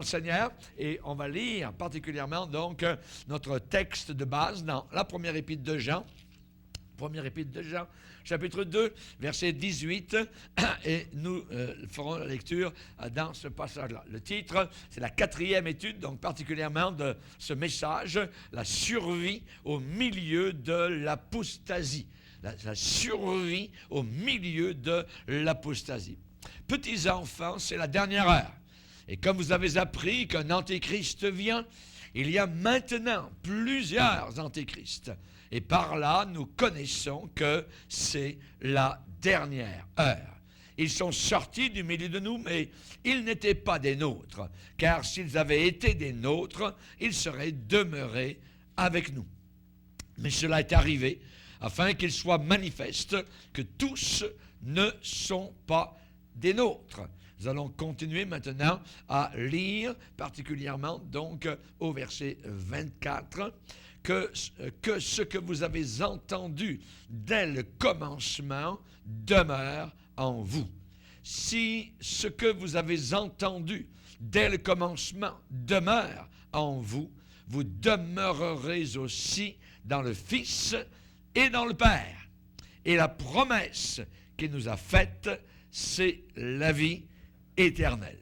Seigneur, et on va lire particulièrement donc notre texte de base dans la première épître de Jean, chapitre 2, verset 18, et nous ferons la lecture dans ce passage-là. Le titre, c'est la 4e étude, donc particulièrement de ce message, la survie au milieu de l'apostasie. La survie au milieu de l'apostasie. Petits enfants, c'est la dernière heure. Et comme vous avez appris qu'un antéchrist vient, il y a maintenant plusieurs antéchrists. Et par là, nous connaissons que c'est la dernière heure. Ils sont sortis du milieu de nous, mais ils n'étaient pas des nôtres. Car s'ils avaient été des nôtres, ils seraient demeurés avec nous. Mais cela est arrivé afin qu'il soit manifeste que tous ne sont pas des nôtres. Nous allons continuer maintenant à lire, particulièrement donc au verset 24, que ce que vous avez entendu dès le commencement demeure en vous. Si ce que vous avez entendu dès le commencement demeure en vous, vous demeurerez aussi dans le Fils et dans le Père. Et la promesse qu'il nous a faite, c'est la vie éternelle.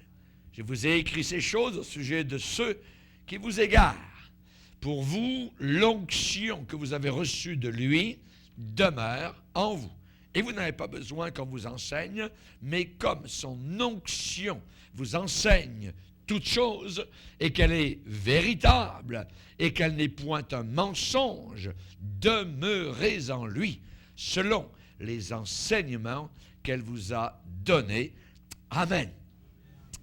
Je vous ai écrit ces choses au sujet de ceux qui vous égarent. Pour vous, l'onction que vous avez reçue de lui demeure en vous. Et vous n'avez pas besoin qu'on vous enseigne, mais comme son onction vous enseigne toute chose, et qu'elle est véritable, et qu'elle n'est point un mensonge, demeurez en lui, selon les enseignements qu'elle vous a donnés. Amen.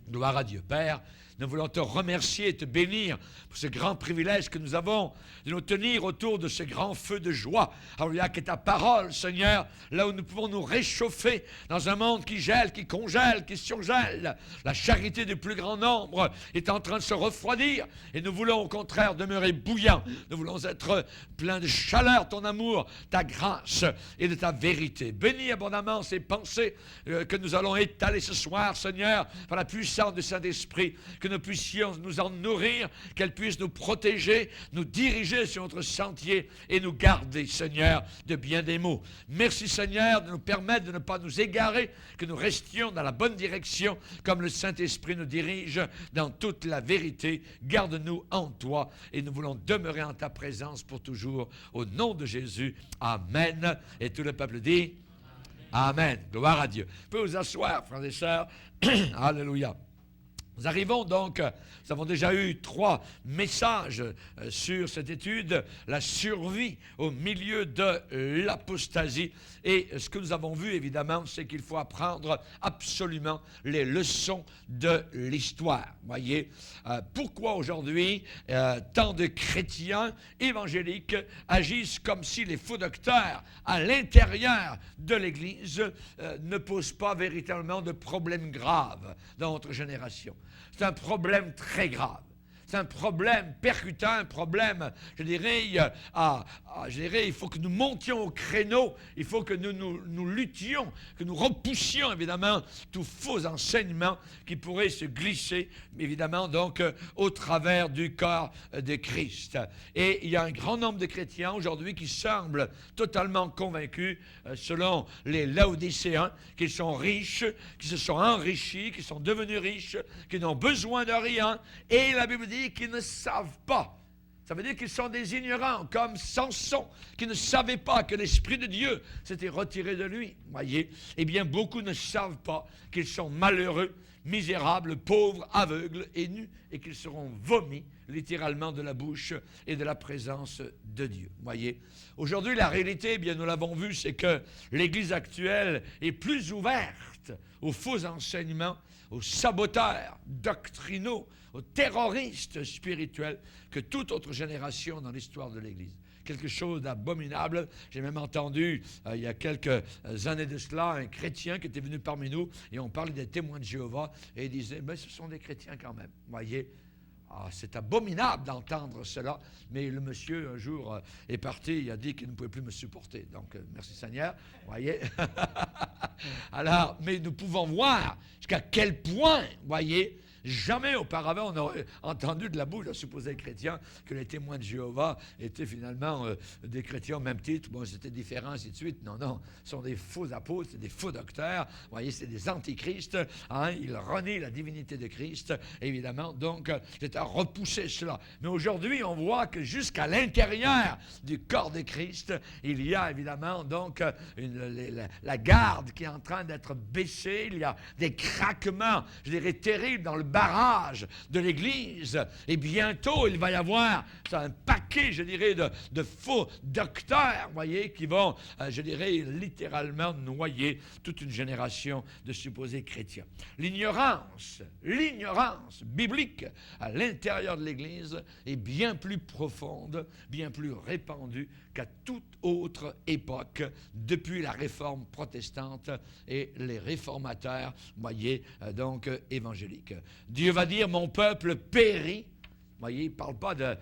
Gloire à Dieu. Père, nous voulons te remercier et te bénir pour ce grand privilège que nous avons de nous tenir autour de ce grand feu de joie. Alléluia, qu'est ta parole, Seigneur, là où nous pouvons nous réchauffer dans un monde qui gèle, qui congèle, qui surgèle. La charité du plus grand nombre est en train de se refroidir et nous voulons au contraire demeurer bouillants. Nous voulons être pleins de chaleur, ton amour, ta grâce et de ta vérité. Bénis abondamment ces pensées que nous allons étaler ce soir, Seigneur, par la puissance du Saint-Esprit, que nous puissions nous en nourrir, qu'elle puisse nous protéger, nous diriger sur notre sentier et nous garder, Seigneur, de bien des maux. Merci, Seigneur, de nous permettre de ne pas nous égarer, que nous restions dans la bonne direction, comme le Saint-Esprit nous dirige dans toute la vérité. Garde-nous en toi et nous voulons demeurer en ta présence pour toujours. Au nom de Jésus, Amen. Et tout le peuple dit Amen. Gloire à Dieu. Vous pouvez vous asseoir, frères et sœurs. Alléluia. Nous arrivons donc, nous avons déjà eu 3 messages sur cette étude, la survie au milieu de l'apostasie. Et ce que nous avons vu, évidemment, c'est qu'il faut apprendre absolument les leçons de l'histoire. Voyez, pourquoi aujourd'hui tant de chrétiens évangéliques agissent comme si les faux docteurs à l'intérieur de l'Église ne posent pas véritablement de problèmes graves dans notre génération. C'est un problème très grave. C'est un problème percutant, un problème, je dirais, il faut que nous montions au créneau, il faut que nous luttions, que nous repoussions, évidemment, tous faux enseignements qui pourraient se glisser, évidemment, donc, au travers du corps de Christ. Et il y a un grand nombre de chrétiens aujourd'hui qui semblent totalement convaincus, selon les Laodicéens, qu'ils sont riches, qui se sont enrichis, qui sont devenus riches, qui n'ont besoin de rien, et la Bible dit qu'ils ne savent pas. Ça veut dire qu'ils sont des ignorants, comme Samson, qui ne savait pas que l'Esprit de Dieu s'était retiré de lui. Voyez, eh bien, beaucoup ne savent pas qu'ils sont malheureux, misérables, pauvres, aveugles et nus, et qu'ils seront vomis, littéralement, de la bouche et de la présence de Dieu. Voyez, aujourd'hui, la réalité, eh bien, nous l'avons vu, c'est que l'Église actuelle est plus ouverte aux faux enseignements, aux saboteurs doctrinaux, aux terroristes spirituels que toute autre génération dans l'histoire de l'Église. Quelque chose d'abominable. J'ai même entendu, il y a quelques années de cela, un chrétien qui était venu parmi nous et on parlait des témoins de Jéhovah et il disait, mais ce sont des chrétiens quand même. Voyez, c'est abominable d'entendre cela, mais le monsieur, un jour, est parti, il a dit qu'il ne pouvait plus me supporter. Donc, merci Seigneur, voyez. Alors, mais nous pouvons voir jusqu'à quel point, voyez, Jamais auparavant on n'aurait entendu de la bouche d'un supposé chrétien que les témoins de Jéhovah étaient finalement des chrétiens au même titre. Bon, c'était différent, ainsi de suite. Non, non, ce sont des faux apôtres, c'est des faux docteurs. Vous voyez, c'est des antichrists. Hein, ils renient la divinité de Christ, évidemment. Donc, c'est à repousser cela. Mais aujourd'hui, on voit que jusqu'à l'intérieur du corps de Christ, il y a évidemment donc la garde qui est en train d'être baissée. Il y a des craquements, je dirais, terribles dans le barrage de l'Église. Et bientôt, il va y avoir un paquet, je dirais, de faux docteurs, vous voyez, qui vont, je dirais, littéralement noyer toute une génération de supposés chrétiens. L'ignorance biblique à l'intérieur de l'Église est bien plus profonde, bien plus répandue qu'à toute autre époque depuis la réforme protestante et les réformateurs, voyez, donc évangéliques. Dieu va dire, mon peuple périt. Vous voyez, il ne parle pas de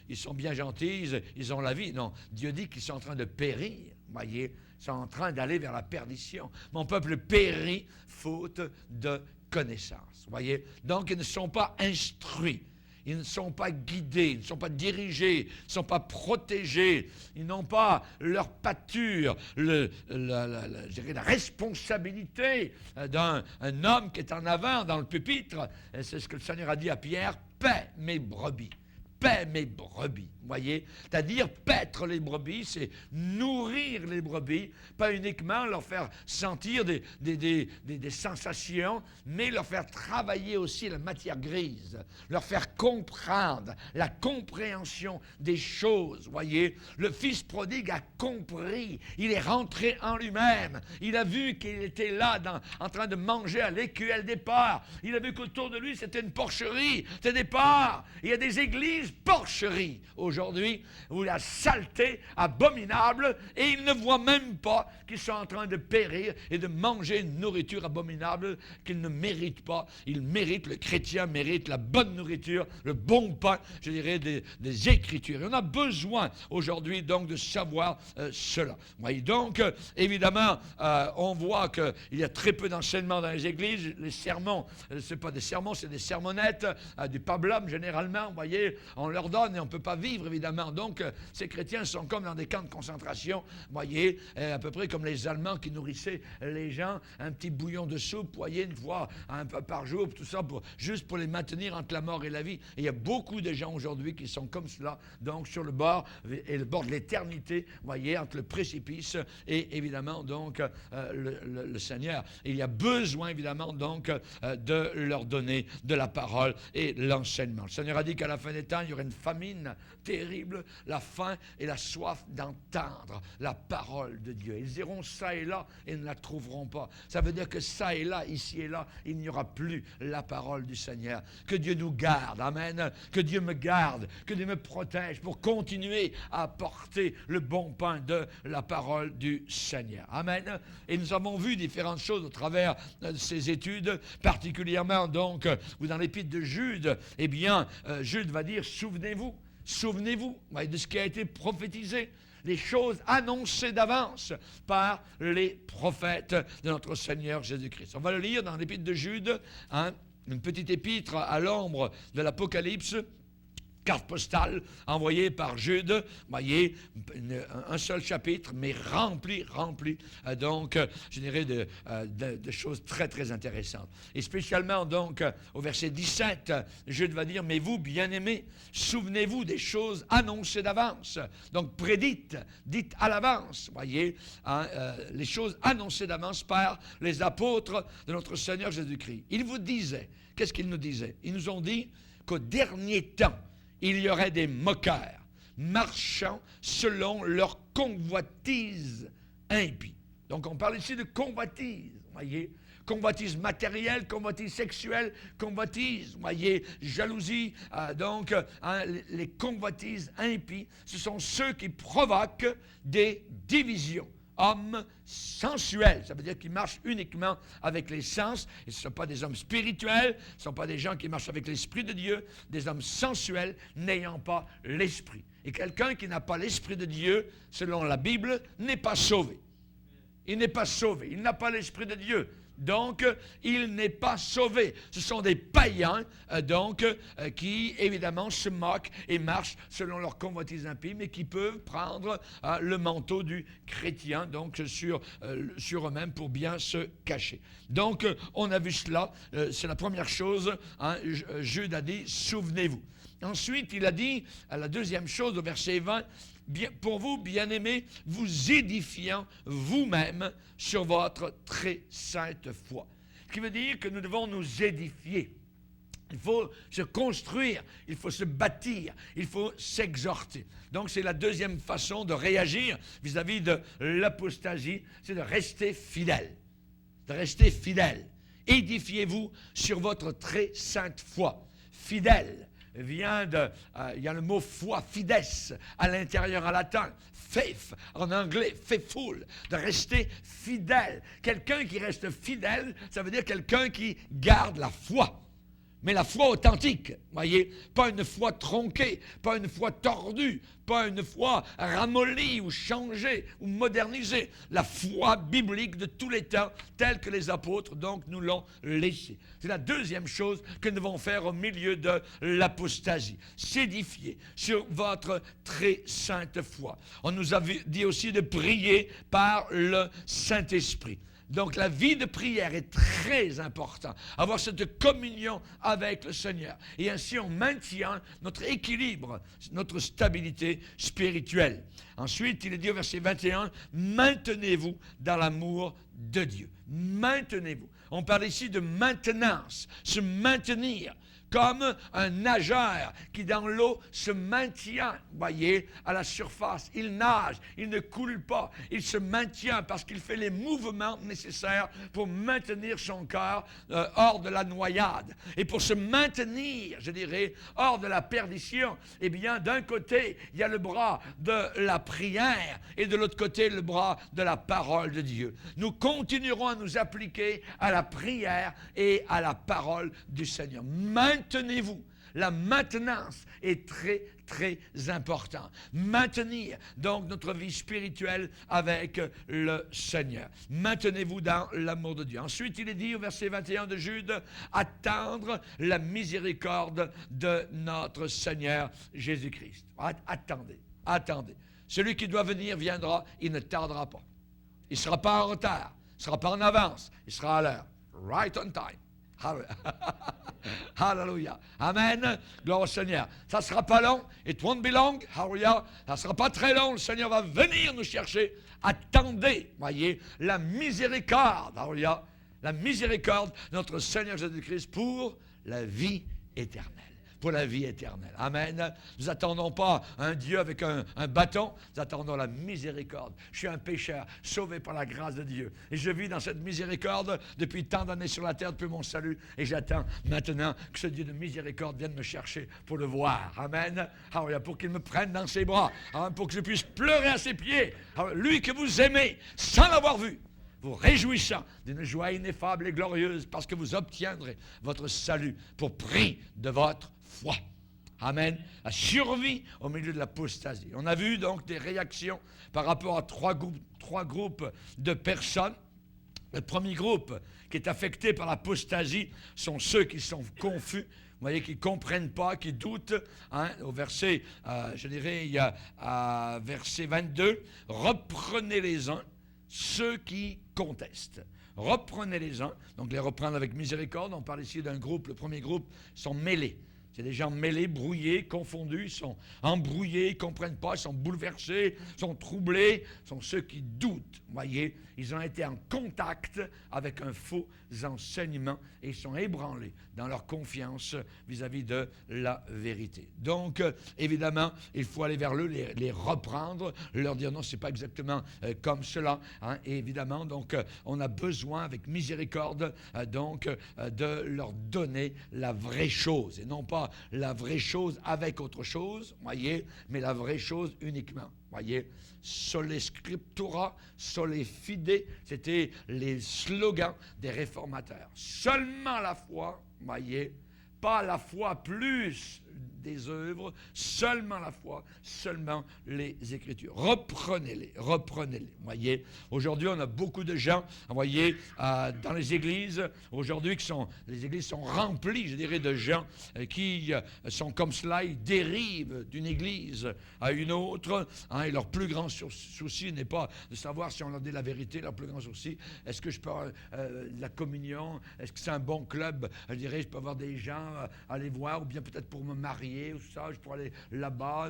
ils sont bien gentils, ils ont la vie. Non, Dieu dit qu'ils sont en train de périr. Vous voyez, ils sont en train d'aller vers la perdition. Mon peuple périt faute de connaissance. Vous voyez, donc ils ne sont pas instruits. Ils ne sont pas guidés, ils ne sont pas dirigés, ils ne sont pas protégés, ils n'ont pas leur pâture, je dirais la responsabilité d'un homme qui est en avant dans le pupitre. Et c'est ce que le Seigneur a dit à Pierre, paie mes brebis. Paie mes brebis, vous voyez? C'est-à-dire paître les brebis, c'est nourrir les brebis, pas uniquement leur faire sentir des sensations, mais leur faire travailler aussi la matière grise, leur faire comprendre la compréhension des choses, vous voyez? Le fils prodigue a compris, il est rentré en lui-même, il a vu qu'il était là en train de manger à l'écuelle des porcs, il a vu qu'autour de lui c'était une porcherie, c'était des porcs, il y a des églises porcherie aujourd'hui, où la saleté abominable, et ils ne voient même pas qu'ils sont en train de périr et de manger une nourriture abominable qu'ils ne méritent pas. Ils méritent, le chrétien mérite la bonne nourriture, le bon pain, je dirais, des Écritures. Et on a besoin aujourd'hui donc de savoir cela. Voyez, donc, évidemment, on voit qu'il y a très peu d'enseignements dans les églises. Les sermons, ce n'est pas des sermons, c'est des sermonnettes, du pablum généralement, vous voyez, on leur donne et on ne peut pas vivre, évidemment. Donc, ces chrétiens sont comme dans des camps de concentration, voyez, à peu près comme les Allemands qui nourrissaient les gens, un petit bouillon de soupe, voyez, une fois par jour, tout ça, juste pour les maintenir entre la mort et la vie. Et il y a beaucoup de gens aujourd'hui qui sont comme cela, donc sur le bord de l'éternité, voyez, entre le précipice et évidemment, donc, le Seigneur. Et il y a besoin, évidemment, donc, de leur donner de la parole et l'enseignement. Le Seigneur a dit qu'à la fin des temps, il y aurait une famine terrible, la faim et la soif d'entendre la parole de Dieu. Ils iront ça et là et ne la trouveront pas. Ça veut dire que ça et là, ici et là, il n'y aura plus la parole du Seigneur. Que Dieu nous garde, amen. Que Dieu me garde, que Dieu me protège pour continuer à porter le bon pain de la parole du Seigneur. Amen. Et nous avons vu différentes choses au travers de ces études, particulièrement donc dans l'épître de Jude. Eh bien, Jude va dire, souvenez-vous de ce qui a été prophétisé, les choses annoncées d'avance par les prophètes de notre Seigneur Jésus-Christ. On va le lire dans l'épître de Jude, une petite épître à l'ombre de l'Apocalypse, carte postale envoyée par Jude, vous voyez, un seul chapitre, mais rempli, donc, je dirais, de choses très, très intéressantes. Et spécialement, donc, au verset 17, Jude va dire, mais vous, bien-aimés, souvenez-vous des choses annoncées d'avance. Donc, dites à l'avance, vous voyez, les choses annoncées d'avance par les apôtres de notre Seigneur Jésus-Christ. Ils vous disaient, qu'est-ce qu'ils nous disaient? Ils nous ont dit qu'au dernier temps, il y aurait des moqueurs, marchant selon leur convoitise impie. Donc, on parle ici de convoitise, vous voyez, convoitise matérielle, convoitise sexuelle, convoitise, vous voyez, jalousie. Les convoitises impies, ce sont ceux qui provoquent des divisions. Hommes sensuels, ça veut dire qu'ils marchent uniquement avec les sens, et ce ne sont pas des hommes spirituels, ce ne sont pas des gens qui marchent avec l'Esprit de Dieu, des hommes sensuels n'ayant pas l'Esprit. Et quelqu'un qui n'a pas l'Esprit de Dieu, selon la Bible, n'est pas sauvé. Il n'est pas sauvé, il n'a pas l'Esprit de Dieu. Donc, il n'est pas sauvé. Ce sont des païens, qui, évidemment, se moquent et marchent selon leur convoitise impie, mais qui peuvent prendre le manteau du chrétien, donc sur eux-mêmes pour bien se cacher. Donc, on a vu cela. C'est la première chose. Jude a dit, souvenez-vous. Ensuite, il a dit, à la deuxième chose, au verset 20, pour vous, bien-aimés, vous édifiant vous-même sur votre très sainte foi. Ce qui veut dire que nous devons nous édifier. Il faut se construire, il faut se bâtir, il faut s'exhorter. Donc c'est la deuxième façon de réagir vis-à-vis de l'apostasie, c'est de rester fidèle. De rester fidèle. Édifiez-vous sur votre très sainte foi. Fidèle vient il y a le mot foi, fides, à l'intérieur en latin, faith, en anglais, faithful, de rester fidèle. Quelqu'un qui reste fidèle, ça veut dire quelqu'un qui garde la foi. Mais la foi authentique, voyez, pas une foi tronquée, pas une foi tordue, pas une foi ramollie ou changée ou modernisée. La foi biblique de tous les temps, telle que les apôtres donc nous l'ont laissée. C'est la deuxième chose que nous devons faire au milieu de l'apostasie. S'édifier sur votre très sainte foi. On nous a dit aussi de prier par le Saint-Esprit. Donc la vie de prière est très importante. Avoir cette communion avec le Seigneur. Et ainsi on maintient notre équilibre, notre stabilité spirituelle. Ensuite, il est dit au verset 21, maintenez-vous dans l'amour de Dieu. Maintenez-vous. On parle ici de maintenance, se maintenir. Comme un nageur qui dans l'eau se maintient, voyez, à la surface. Il nage, il ne coule pas, il se maintient parce qu'il fait les mouvements nécessaires pour maintenir son corps hors de la noyade. Et pour se maintenir, je dirais, hors de la perdition, eh bien, d'un côté, il y a le bras de la prière et de l'autre côté, le bras de la parole de Dieu. Nous continuerons à nous appliquer à la prière et à la parole du Seigneur. Maintenez-vous. La maintenance est très, très importante. Maintenir donc notre vie spirituelle avec le Seigneur. Maintenez-vous dans l'amour de Dieu. Ensuite, il est dit au verset 21 de Jude, attendre la miséricorde de notre Seigneur Jésus-Christ. Attendez, attendez. Celui qui doit venir viendra, il ne tardera pas. Il ne sera pas en retard, il ne sera pas en avance, il sera à l'heure. Right on time. Hallelujah. Amen. Gloire au Seigneur. Ça ne sera pas long. It won't be long. Hallelujah. Ça ne sera pas très long. Le Seigneur va venir nous chercher. Attendez, voyez, la miséricorde. Hallelujah. La miséricorde de notre Seigneur Jésus-Christ pour la vie éternelle. Pour la vie éternelle. Amen. Nous n'attendons pas un Dieu avec un bâton, nous attendons la miséricorde. Je suis un pécheur, sauvé par la grâce de Dieu. Et je vis dans cette miséricorde depuis tant d'années sur la terre, depuis mon salut. Et j'attends maintenant que ce Dieu de miséricorde vienne me chercher pour le voir. Amen. Pour qu'il me prenne dans ses bras. Pour que je puisse pleurer à ses pieds. Lui que vous aimez sans l'avoir vu. Vous réjouissant d'une joie ineffable et glorieuse parce que vous obtiendrez votre salut pour prix de votre foi. Amen. La survie au milieu de l'apostasie. On a vu donc des réactions par rapport à trois groupes de personnes. Le premier groupe qui est affecté par l'apostasie sont ceux qui sont confus. Vous voyez, qui ne comprennent pas, qui doutent. Au verset, je dirais, il y a verset 22, reprenez les uns, ceux qui contestent. Reprenez les uns, donc les reprendre avec miséricorde. On parle ici d'un groupe, le premier groupe, sont mêlés. C'est des gens mêlés, brouillés, confondus, ils sont embrouillés, ils ne comprennent pas, ils sont bouleversés, ils sont troublés, sont ceux qui doutent. Vous voyez, ils ont été en contact avec un faux enseignement et ils sont ébranlés dans leur confiance vis-à-vis de la vérité. Donc, évidemment, il faut aller vers eux, les reprendre, leur dire non, ce n'est pas exactement comme cela. Et évidemment, donc, on a besoin, avec miséricorde, de leur donner la vraie chose et non pas la vraie chose avec autre chose, voyez, mais la vraie chose uniquement. Voyez, sole scriptura, sole fide, c'était les slogans des réformateurs. Seulement la foi, voyez, pas la foi plus des œuvres, seulement la foi, seulement les Écritures. Reprenez-les, reprenez-les. Voyez, aujourd'hui, on a beaucoup de gens, voyez, dans les églises, aujourd'hui, les églises sont remplies, je dirais, de gens qui sont comme cela, ils dérivent d'une église à une autre, hein, et leur plus grand souci n'est pas de savoir si on leur dit la vérité, leur plus grand souci, est-ce que je peux avoir la communion, est-ce que c'est un bon club, je dirais, je peux avoir des gens aller voir, ou bien peut-être pour me marier, ou ça, je pourrais aller là-bas,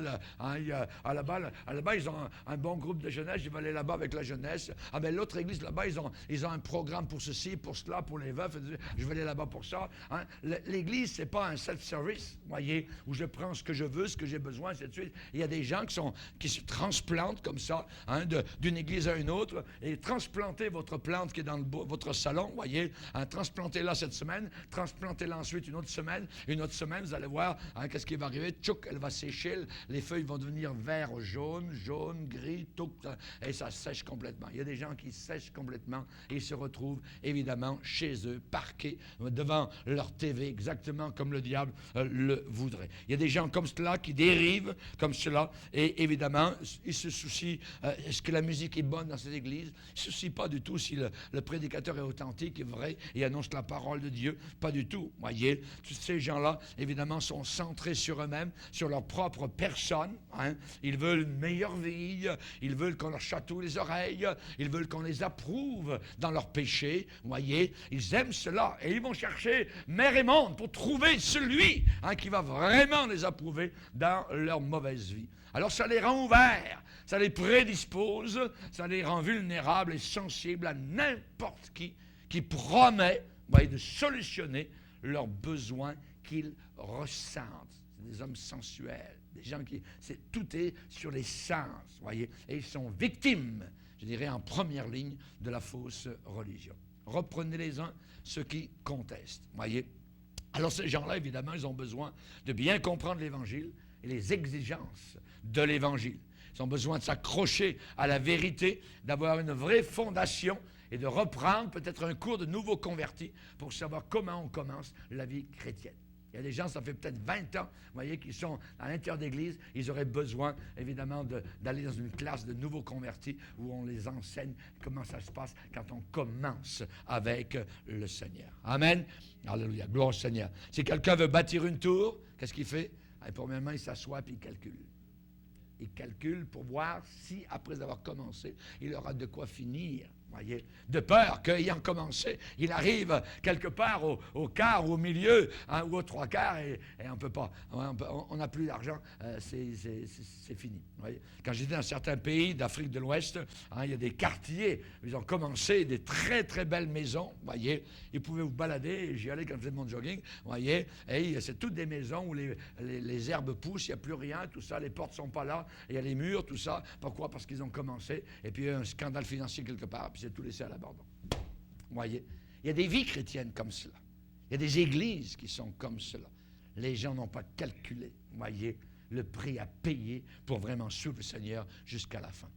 là-bas, ils ont un bon groupe de jeunesse, je vais aller là-bas avec la jeunesse. Ah ben l'autre église là-bas, ils ont un programme pour ceci, pour cela, pour les veufs, je vais aller là-bas pour ça. Hein. L'église, c'est pas un self-service, voyez, où je prends ce que je veux, ce que j'ai besoin, ainsi de suite. Il y a des gens qui se transplantent comme ça, hein, d'une église à une autre, et transplantez votre plante qui est dans votre salon, voyez, hein, transplantez-la cette semaine, transplantez-la ensuite une autre semaine, vous allez voir, hein, qu'est-ce qui va arriver, tchouk, elle va sécher, les feuilles vont devenir vert, jaune, gris, tout, et ça sèche complètement. Il y a des gens qui sèchent complètement et ils se retrouvent évidemment chez eux, parqués devant leur TV, exactement comme le diable le voudrait. Il y a des gens comme cela qui dérivent comme cela, et évidemment, ils se soucient, est-ce que la musique est bonne dans ces églises? Ils ne se soucient pas du tout si le prédicateur est authentique, est vrai, et annonce la parole de Dieu. Pas du tout, voyez. Tous ces gens-là, évidemment, sont centrés sur eux-mêmes, sur leur propre personne. Hein. Ils veulent une meilleure vie, ils veulent qu'on leur chatouille les oreilles, ils veulent qu'on les approuve dans leurs péchés, voyez. Ils aiment cela, et ils vont chercher mer et monde pour trouver celui, hein, qui va vraiment les approuver dans leur mauvaise vie. Alors ça les rend ouverts, ça les prédispose, ça les rend vulnérables et sensibles à n'importe qui promet, voyez, de solutionner leurs besoins qu'ils ressentent. C'est des hommes sensuels, des gens tout est sur les sens, voyez, et ils sont victimes, je dirais, en première ligne de la fausse religion. Reprenez les uns ceux qui contestent, voyez. Alors ces gens-là, évidemment, ils ont besoin de bien comprendre l'Évangile et les exigences de l'Évangile. Ils ont besoin de s'accrocher à la vérité, d'avoir une vraie fondation et de reprendre peut-être un cours de nouveaux convertis pour savoir comment on commence la vie chrétienne. Il y a des gens, ça fait peut-être 20 ans, vous voyez, qui sont à l'intérieur d'église. Ils auraient besoin, évidemment, d'aller dans une classe de nouveaux convertis où on les enseigne comment ça se passe quand on commence avec le Seigneur. Amen. Alléluia. Gloire au Seigneur. Si quelqu'un veut bâtir une tour, qu'est-ce qu'il fait? Premièrement, il s'assoit et il calcule. Il calcule pour voir si, après avoir commencé, il aura de quoi finir. Voyez, de peur qu'ayant commencé, il arrive quelque part au quart ou au milieu, hein, ou aux trois quarts, et on ne peut pas, on n'a plus d'argent, c'est fini. Voyez. Quand j'étais dans certains pays d'Afrique de l'Ouest, hein, il y a des quartiers, ils ont commencé des très très belles maisons, voyez, ils pouvaient vous balader, j'y allais quand je faisais mon jogging, voyez, et c'est toutes des maisons où les herbes poussent, il n'y a plus rien, tout ça, les portes ne sont pas là, il y a les murs, tout ça. Pourquoi? Parce qu'ils ont commencé, et puis il y a un scandale financier quelque part, puis c'est tout laissé à l'abandon. Vous voyez, il y a des vies chrétiennes comme cela. Il y a des églises qui sont comme cela. Les gens n'ont pas calculé, voyez, le prix à payer pour vraiment suivre le Seigneur jusqu'à la fin.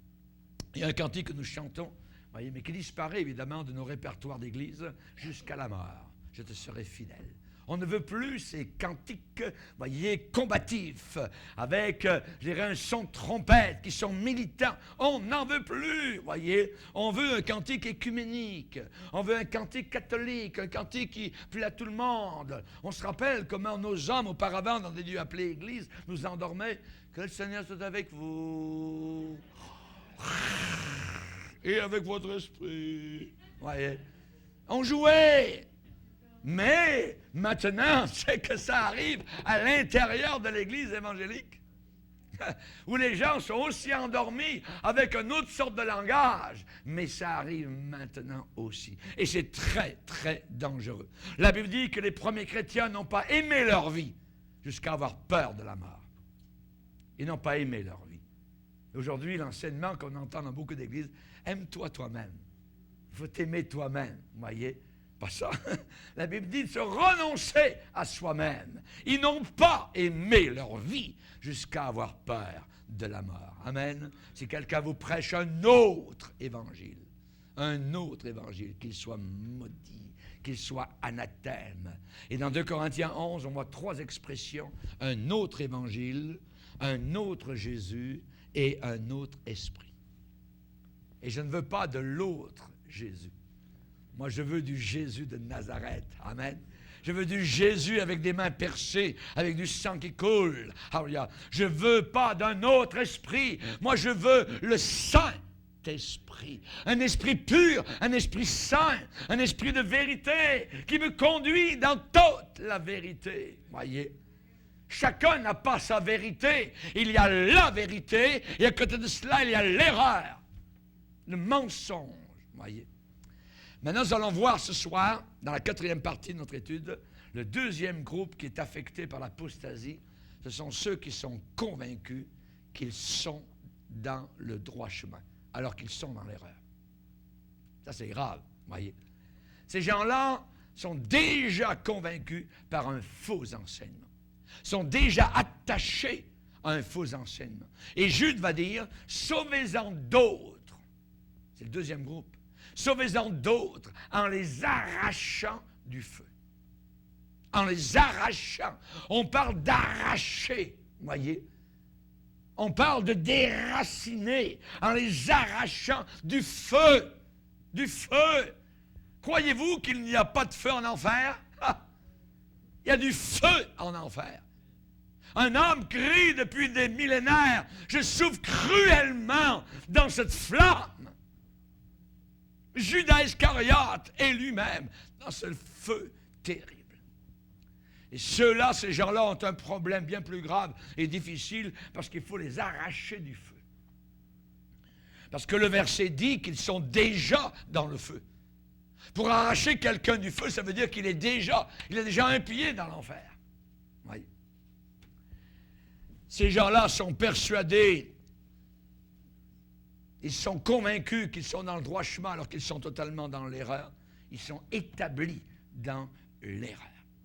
Il y a un cantique que nous chantons, voyez, mais qui disparaît évidemment de nos répertoires d'église jusqu'à la mort. Je te serai fidèle. On ne veut plus ces cantiques, voyez, combatifs, avec, je dirais, un son de trompette, qui sont militants. On n'en veut plus, voyez. On veut un cantique écuménique. On veut un cantique catholique, un cantique qui plaît à tout le monde. On se rappelle comment nos hommes, auparavant, dans des lieux appelés églises, nous endormaient. Que le Seigneur soit avec vous. Et avec votre esprit. Voyez. On jouait. Mais maintenant, c'est que ça arrive à l'intérieur de l'Église évangélique, où les gens sont aussi endormis avec une autre sorte de langage. Mais ça arrive maintenant aussi. Et c'est très, très dangereux. La Bible dit que les premiers chrétiens n'ont pas aimé leur vie jusqu'à avoir peur de la mort. Ils n'ont pas aimé leur vie. Aujourd'hui, l'enseignement qu'on entend dans beaucoup d'églises, aime-toi toi-même. Il faut t'aimer toi-même, vous voyez. Pas ça. La Bible dit de se renoncer à soi-même. Ils n'ont pas aimé leur vie jusqu'à avoir peur de la mort. Amen. Si quelqu'un vous prêche un autre évangile, qu'il soit maudit, qu'il soit anathème. Et dans 2 Corinthiens 11, on voit 3 expressions, un autre évangile, un autre Jésus et un autre esprit. Et je ne veux pas de l'autre Jésus. Moi, je veux du Jésus de Nazareth. Amen. Je veux du Jésus avec des mains percées, avec du sang qui coule. Alléluia. Je ne veux pas d'un autre esprit. Moi, je veux le Saint-Esprit. Un esprit pur, un esprit saint, un esprit de vérité qui me conduit dans toute la vérité. Voyez? Chacun n'a pas sa vérité. Il y a la vérité et à côté de cela, il y a l'erreur, le mensonge. Voyez? Maintenant, nous allons voir ce soir, dans la 4e partie de notre étude, le 2e groupe qui est affecté par l'apostasie. Ce sont ceux qui sont convaincus qu'ils sont dans le droit chemin, alors qu'ils sont dans l'erreur. Ça, c'est grave, voyez. Ces gens-là sont déjà convaincus par un faux enseignement, sont déjà attachés à un faux enseignement. Et Jude va dire, sauvez-en d'autres. C'est le 2e groupe. Sauvez-en d'autres en les arrachant du feu. En les arrachant. On parle d'arracher, voyez. On parle de déraciner en les arrachant du feu. Du feu. Croyez-vous qu'il n'y a pas de feu en enfer? Ah! Il y a du feu en enfer. Un homme crie depuis des millénaires, je souffre cruellement dans cette flamme. Judas Iscariote est lui-même dans ce feu terrible. Et ceux-là, ces gens-là ont un problème bien plus grave et difficile parce qu'il faut les arracher du feu. Parce que le verset dit qu'ils sont déjà dans le feu. Pour arracher quelqu'un du feu, ça veut dire qu'il a déjà un pied dans l'enfer. Oui. Ces gens-là sont persuadés. Ils sont convaincus qu'ils sont dans le droit chemin alors qu'ils sont totalement dans l'erreur. Ils sont établis dans l'erreur.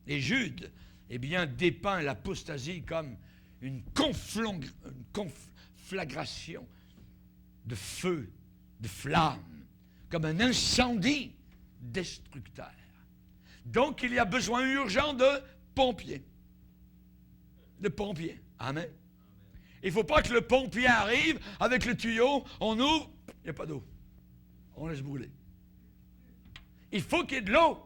Et Jude, eh bien, dépeint l'apostasie comme une conflagration de feu, de flamme, comme un incendie destructeur. Donc, il y a besoin urgent de pompiers. De pompiers. Amen. Il ne faut pas que le pompier arrive avec le tuyau, on ouvre, il n'y a pas d'eau. On laisse brûler. Il faut qu'il y ait de l'eau.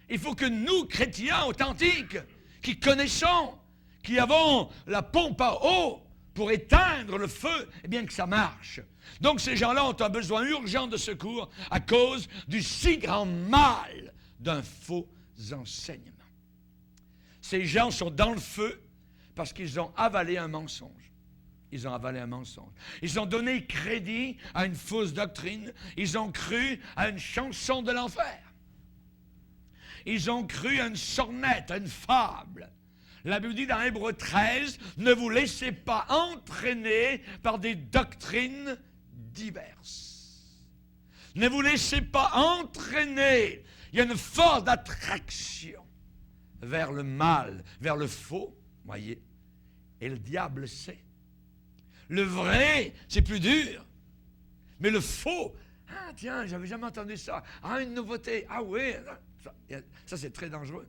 Il faut que nous, chrétiens authentiques, qui connaissons, qui avons la pompe à eau pour éteindre le feu, eh bien que ça marche. Donc ces gens-là ont un besoin urgent de secours à cause du si grand mal d'un faux enseignement. Ces gens sont dans le feu parce qu'ils ont avalé un mensonge. Ils ont avalé un mensonge. Ils ont donné crédit à une fausse doctrine. Ils ont cru à une chanson de l'enfer. Ils ont cru à une sornette, à une fable. La Bible dit dans Hébreux 13, ne vous laissez pas entraîner par des doctrines diverses. Ne vous laissez pas entraîner. Il y a une force d'attraction vers le mal, vers le faux, voyez. Et le diable sait. Le vrai, c'est plus dur. Mais le faux, ah tiens, j'avais jamais entendu ça. Ah, une nouveauté. Ah oui, ça c'est très dangereux.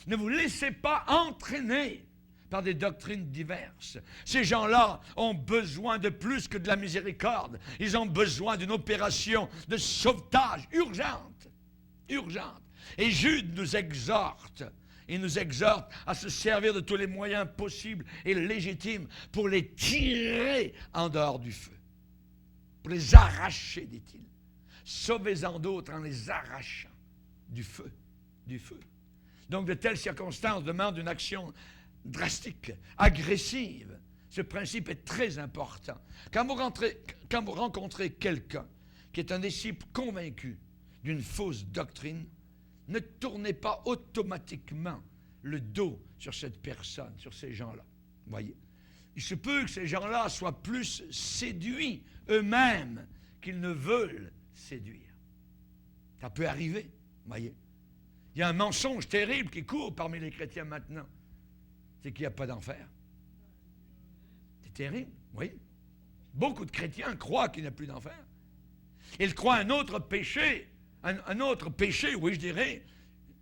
Ne vous laissez pas entraîner par des doctrines diverses. Ces gens-là ont besoin de plus que de la miséricorde. Ils ont besoin d'une opération de sauvetage urgente. Urgente. Et Jude nous exhorte. Il nous exhorte à se servir de tous les moyens possibles et légitimes pour les tirer en dehors du feu. Pour les arracher, dit-il. Sauvez-en d'autres en les arrachant du feu. Du feu. Donc de telles circonstances demandent une action drastique, agressive. Ce principe est très important. Quand vous rencontrez quelqu'un qui est un disciple convaincu d'une fausse doctrine, ne tournez pas automatiquement le dos sur cette personne, sur ces gens-là. Voyez, il se peut que ces gens-là soient plus séduits eux-mêmes qu'ils ne veulent séduire. Ça peut arriver, voyez. Il y a un mensonge terrible qui court parmi les chrétiens maintenant. C'est qu'il n'y a pas d'enfer. C'est terrible, oui. Beaucoup de chrétiens croient qu'il n'y a plus d'enfer. Ils croient un autre péché, oui, je dirais,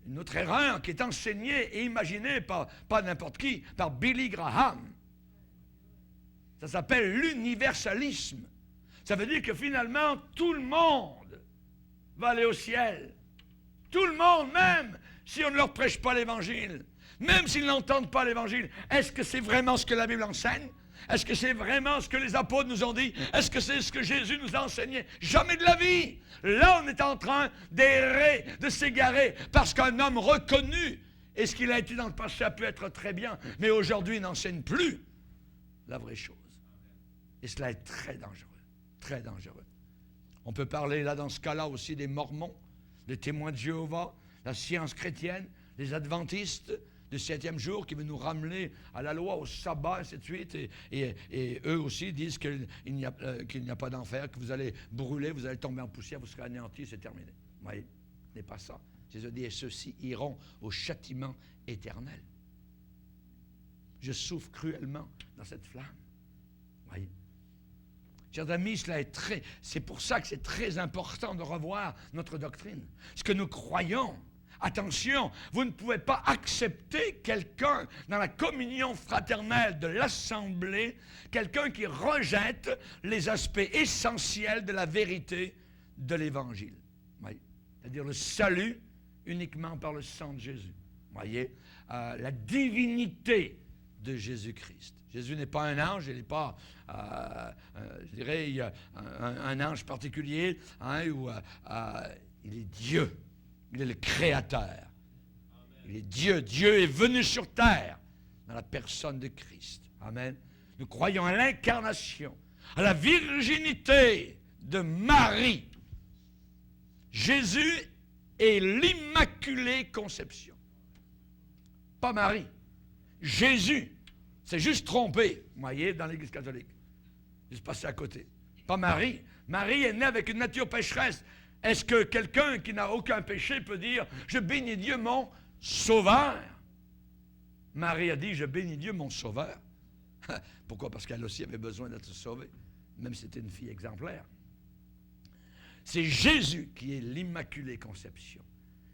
une autre erreur qui est enseignée et imaginée par pas n'importe qui, par Billy Graham. Ça s'appelle l'universalisme. Ça veut dire que finalement, tout le monde va aller au ciel. Tout le monde, même si on ne leur prêche pas l'Évangile, même s'ils n'entendent pas l'Évangile. Est-ce que c'est vraiment ce que la Bible enseigne? Est-ce que c'est vraiment ce que les apôtres nous ont dit? Est-ce que c'est ce que Jésus nous a enseigné? Jamais de la vie! Là, on est en train d'errer, de s'égarer, parce qu'un homme reconnu, et ce qu'il a été dans le passé, ça peut être très bien, mais aujourd'hui, il n'enseigne plus la vraie chose. Et cela est très dangereux, très dangereux. On peut parler là, dans ce cas-là, aussi des Mormons, des témoins de Jéhovah, la science chrétienne, les adventistes du 7e jour qui veulent nous ramener à la loi, au sabbat, ainsi de suite. Et eux aussi disent qu'il n'y a pas d'enfer, que vous allez brûler, vous allez tomber en poussière, vous serez anéantis, c'est terminé. Vous voyez, ce n'est pas ça. Jésus dit, et ceux-ci iront au châtiment éternel. Je souffre cruellement dans cette flamme. Vous voyez. Chers amis, c'est pour ça que c'est très important de revoir notre doctrine. Ce que nous croyons. Attention, vous ne pouvez pas accepter quelqu'un dans la communion fraternelle de l'Assemblée, quelqu'un qui rejette les aspects essentiels de la vérité de l'Évangile. Oui. C'est-à-dire le salut uniquement par le sang de Jésus. Voyez, la divinité de Jésus-Christ. Jésus n'est pas un ange, il n'est pas, je dirais, un ange particulier, hein, il est Dieu. Il est le Créateur. Il est Dieu. Dieu est venu sur terre dans la personne de Christ. Amen. Nous croyons à l'incarnation, à la virginité de Marie. Jésus est l'Immaculée Conception. Pas Marie. Jésus. C'est juste trompé, vous voyez, dans l'Église catholique. Juste passé à côté. Pas Marie. Marie est née avec une nature pécheresse. Est-ce que quelqu'un qui n'a aucun péché peut dire « Je bénis Dieu, mon sauveur » Marie a dit « Je bénis Dieu, mon sauveur ». Pourquoi? Parce qu'elle aussi avait besoin d'être sauvée, même si c'était une fille exemplaire. C'est Jésus qui est l'Immaculée Conception.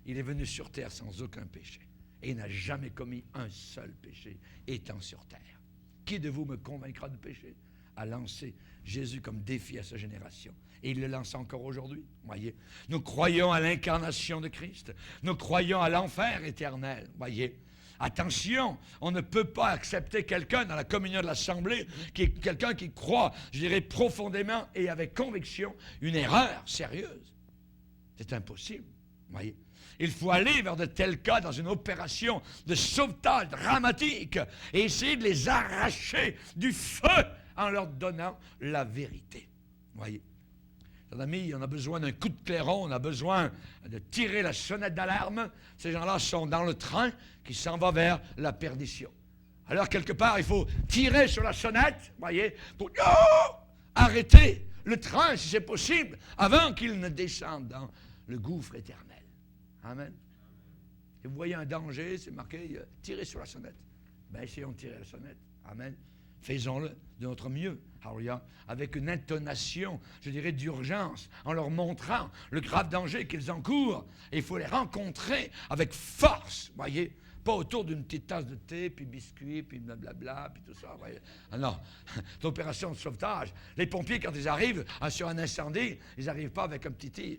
Il est venu sur terre sans aucun péché. Et il n'a jamais commis un seul péché étant sur terre. Qui de vous me convaincra du péché? A lancé Jésus comme défi à sa génération. Et il le lance encore aujourd'hui. Voyez, nous croyons à l'incarnation de Christ. Nous croyons à l'enfer éternel. Voyez, attention, on ne peut pas accepter quelqu'un dans la communion de l'Assemblée, qui est quelqu'un qui croit, je dirais, profondément et avec conviction, une erreur sérieuse. C'est impossible. Voyez. Il faut aller vers de tels cas dans une opération de sauvetage dramatique et essayer de les arracher du feu en leur donnant la vérité. Voyez. Chers amis, on a besoin d'un coup de clairon, on a besoin de tirer la sonnette d'alarme. Ces gens-là sont dans le train qui s'en va vers la perdition. Alors, quelque part, il faut tirer sur la sonnette, voyez, pour arrêter le train, si c'est possible, avant qu'il ne descende dans le gouffre éternel. Amen. Et vous voyez un danger, c'est marqué, tirez sur la sonnette. Bien, essayons de tirer la sonnette. Amen. Faisons-le de notre mieux, avec une intonation, je dirais, d'urgence, en leur montrant le grave danger qu'ils encourent. Et il faut les rencontrer avec force, voyez, pas autour d'une petite tasse de thé, puis biscuits, puis blablabla, puis tout ça. Voyez. Ah non, l'opération de sauvetage. Les pompiers, quand ils arrivent sur un incendie, ils n'arrivent pas avec un petit thé,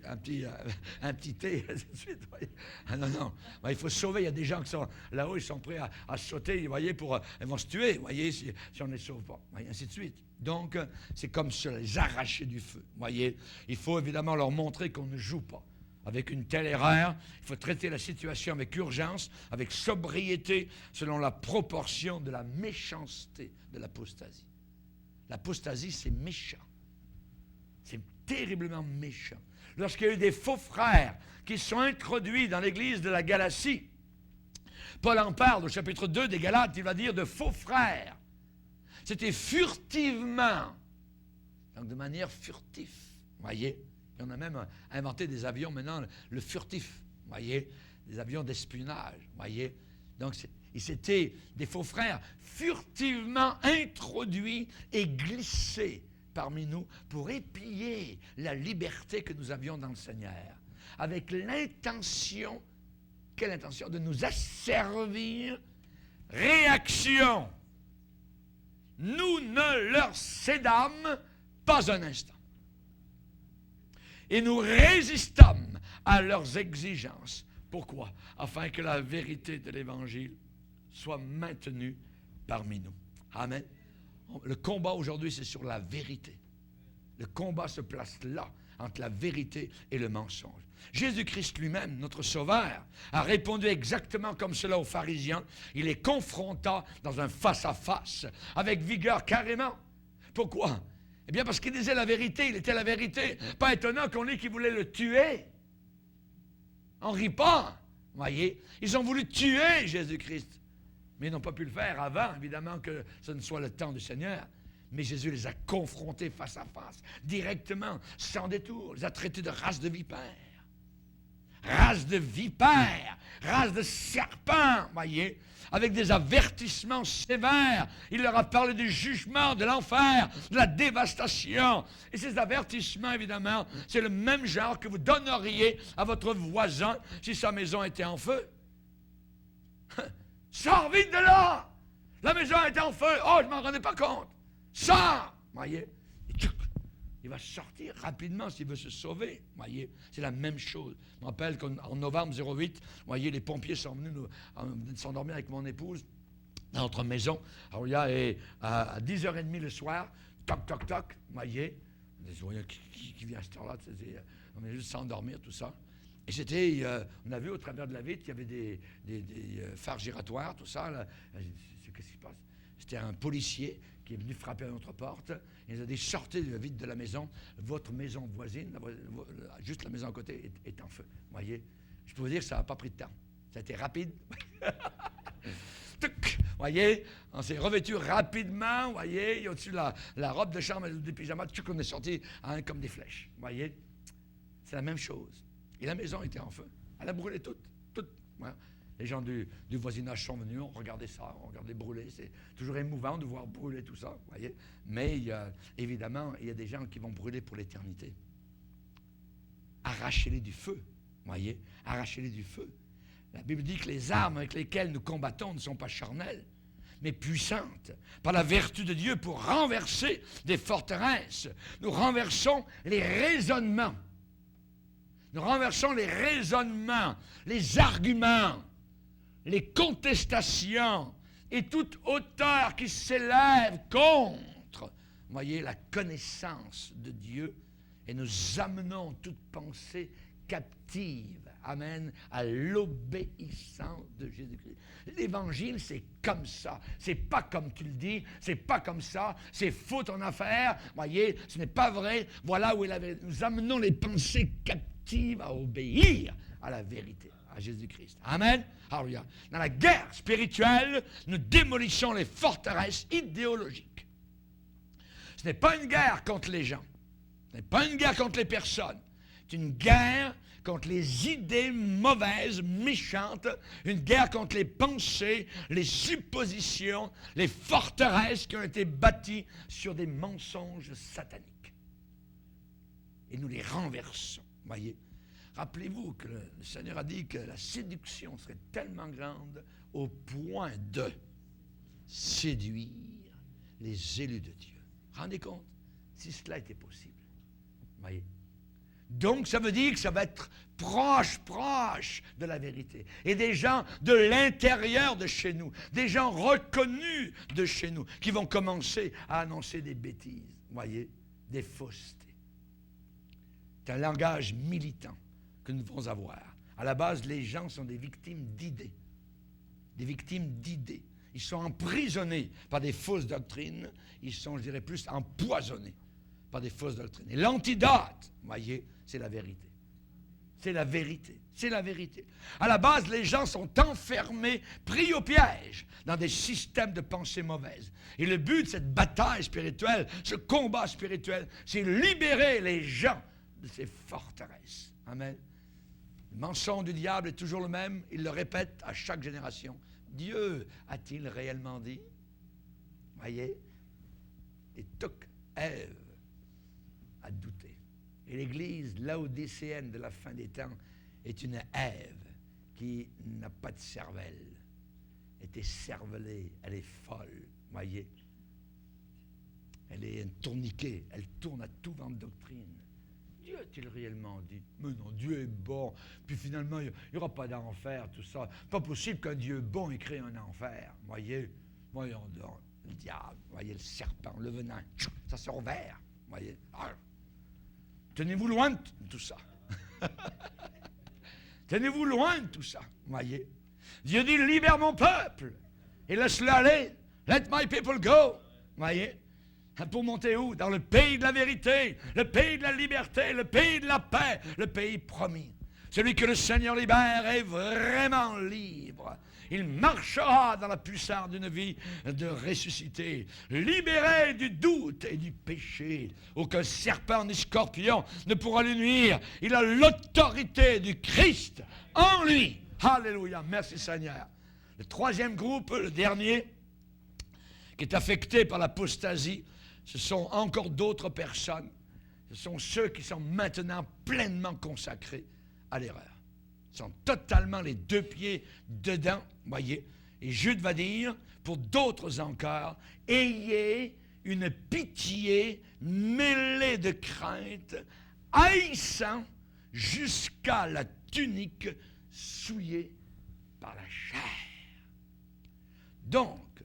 ainsi de suite. Voyez. Ah non, non. Ben, il faut se sauver. Il y a des gens qui sont là-haut, ils sont prêts à sauter, vous voyez, ils vont se tuer, voyez, si on ne les sauve pas. Voyez, ainsi de suite. Donc, c'est comme ça, les arracher du feu. Voyez, il faut évidemment leur montrer qu'on ne joue pas avec une telle erreur. Il faut traiter la situation avec urgence, avec sobriété, selon la proportion de la méchanceté de l'apostasie. L'apostasie, c'est méchant. C'est terriblement méchant. Lorsqu'il y a eu des faux frères qui sont introduits dans l'église de la Galatie, Paul en parle au chapitre 2 des Galates, il va dire de faux frères. C'était furtivement, donc de manière furtive, voyez. Et on a même inventé des avions maintenant, le furtif, voyez, des avions d'espionnage, voyez. Donc, c'était des faux frères furtivement introduits et glissés parmi nous pour épier la liberté que nous avions dans le Seigneur, avec l'intention quelle intention? De nous asservir. Réaction. Nous ne leur cédâmes pas un instant. Et nous résistâmes à leurs exigences. Pourquoi? Afin que la vérité de l'Évangile soit maintenue parmi nous. Amen. Le combat aujourd'hui, c'est sur la vérité. Le combat se place là, entre la vérité et le mensonge. Jésus-Christ lui-même, notre Sauveur, a répondu exactement comme cela aux pharisiens. Il les confronta dans un face-à-face, avec vigueur carrément. Pourquoi? Eh bien parce qu'il disait la vérité, il était la vérité. Pas étonnant qu'on ait qui voulait le tuer. On ne rit pas, voyez. Ils ont voulu tuer Jésus-Christ. Mais ils n'ont pas pu le faire avant, évidemment, que ce ne soit le temps du Seigneur. Mais Jésus les a confrontés face à face, directement, sans détour. Il les a traités de race de vipères. Race de vipères, race de serpents, voyez, avec des avertissements sévères. Il leur a parlé du jugement, de l'enfer, de la dévastation. Et ces avertissements, évidemment, c'est le même genre que vous donneriez à votre voisin si sa maison était en feu. Sors vite de là! La maison était en feu. Oh, je ne m'en rendais pas compte. Sors! Voyez? Il va sortir rapidement s'il veut se sauver. Voyez? C'est la même chose. Je me rappelle qu'en novembre 08, voyez, les pompiers sont venus s'endormir avec mon épouse dans notre maison. Alors, il y a à 10h30 le soir, toc, toc, toc, voyez? Qui vient à cette heure-là? On est juste s'endormir, tout ça. Et c'était, on a vu au travers de la vitre qu'il y avait des phares giratoires, tout ça. Là. Qu'est-ce qui se passe? C'était un policier qui est venu frapper à notre porte. Il nous a dit, sortez de la vitre de la maison. Votre maison voisine, juste la maison à côté, est en feu. Vous voyez? Je peux vous dire que ça n'a pas pris de temps. Ça a été rapide. Vous voyez? On s'est revêtu rapidement. Vous voyez? Il y a au-dessus la robe de chambre et des pyjamas. On est sorti comme des flèches. Vous voyez? C'est la même chose. Et la maison était en feu. Elle a brûlé toute. Voilà. Les gens du voisinage sont venus, on regardait ça, on regardait brûler. C'est toujours émouvant de voir brûler tout ça, vous voyez. Mais évidemment, il y a des gens qui vont brûler pour l'éternité. Arrachez-les du feu, vous voyez. Arrachez-les du feu. La Bible dit que les armes avec lesquelles nous combattons ne sont pas charnelles, mais puissantes, par la vertu de Dieu pour renverser des forteresses. Nous renversons les raisonnements. Nous renversons les raisonnements, les arguments, les contestations et toute hauteur qui s'élève contre, voyez, la connaissance de Dieu, et nous amenons toute pensée captive, amen, à l'obéissance de Jésus-Christ. L'Évangile, c'est comme ça. C'est pas comme tu le dis, c'est pas comme ça, c'est faux ton affaire, voyez, ce n'est pas vrai, voilà où est la vérité. Nous amenons les pensées captives à obéir à la vérité, à Jésus-Christ. Amen. Alléluia. Dans la guerre spirituelle, nous démolissons les forteresses idéologiques. Ce n'est pas une guerre contre les gens. Ce n'est pas une guerre contre les personnes. C'est une guerre contre les idées mauvaises, méchantes, une guerre contre les pensées, les suppositions, les forteresses qui ont été bâties sur des mensonges sataniques. Et nous les renversons, voyez. Rappelez-vous que le Seigneur a dit que la séduction serait tellement grande au point de séduire les élus de Dieu. Rendez compte, si cela était possible. Voyez. Donc, ça veut dire que ça va être proche de la vérité. Et des gens de l'intérieur de chez nous, des gens reconnus de chez nous, qui vont commencer à annoncer des bêtises, voyez, des faussetés. C'est un langage militant que nous devons avoir. À la base, les gens sont des victimes d'idées. Des victimes d'idées. Ils sont emprisonnés par des fausses doctrines. Ils sont, je dirais plus, empoisonnés par des fausses doctrines. Et l'antidote, voyez, c'est la vérité. C'est la vérité. C'est la vérité. À la base, les gens sont enfermés, pris au piège dans des systèmes de pensée mauvaises. Et le but de cette bataille spirituelle, ce combat spirituel, c'est libérer les gens de ces forteresses. Amen. Le mensonge du diable est toujours le même. Il le répète à chaque génération. Dieu a-t-il réellement dit? Voyez? Et toc, Ève a douté. Et l'Église laodicéenne de la fin des temps est une Ève qui n'a pas de cervelle, est écervelée, elle est folle, voyez. Elle est un tourniquet, elle tourne à tout vent de doctrine. Dieu a-t-il réellement dit? Mais non, Dieu est bon. Puis finalement, il n'y aura pas d'enfer, tout ça. Pas possible qu'un Dieu bon ait créé un enfer. Voyez, voyons donc, le diable, voyez le serpent, le venin, ça sort vert. Voyez. Ah. Tenez-vous loin de tout ça. Tenez-vous loin de tout ça. Voyez. Dieu dit, libère mon peuple et laisse-le aller. Let my people go. Voyez. Pour monter où? Dans le pays de la vérité, le pays de la liberté, le pays de la paix, le pays promis. Celui que le Seigneur libère est vraiment libre. Il marchera dans la puissance d'une vie de ressuscité, libéré du doute et du péché. Aucun serpent ni scorpion ne pourra lui nuire. Il a l'autorité du Christ en lui. Alléluia, merci Seigneur. Le troisième groupe, le dernier, qui est affecté par l'apostasie, ce sont encore d'autres personnes. Ce sont ceux qui sont maintenant pleinement consacrés à l'erreur. Ils sont totalement les deux pieds dedans, voyez. Et Jude va dire, pour d'autres encore, ayez une pitié mêlée de crainte, haïssant jusqu'à la tunique souillée par la chair. Donc,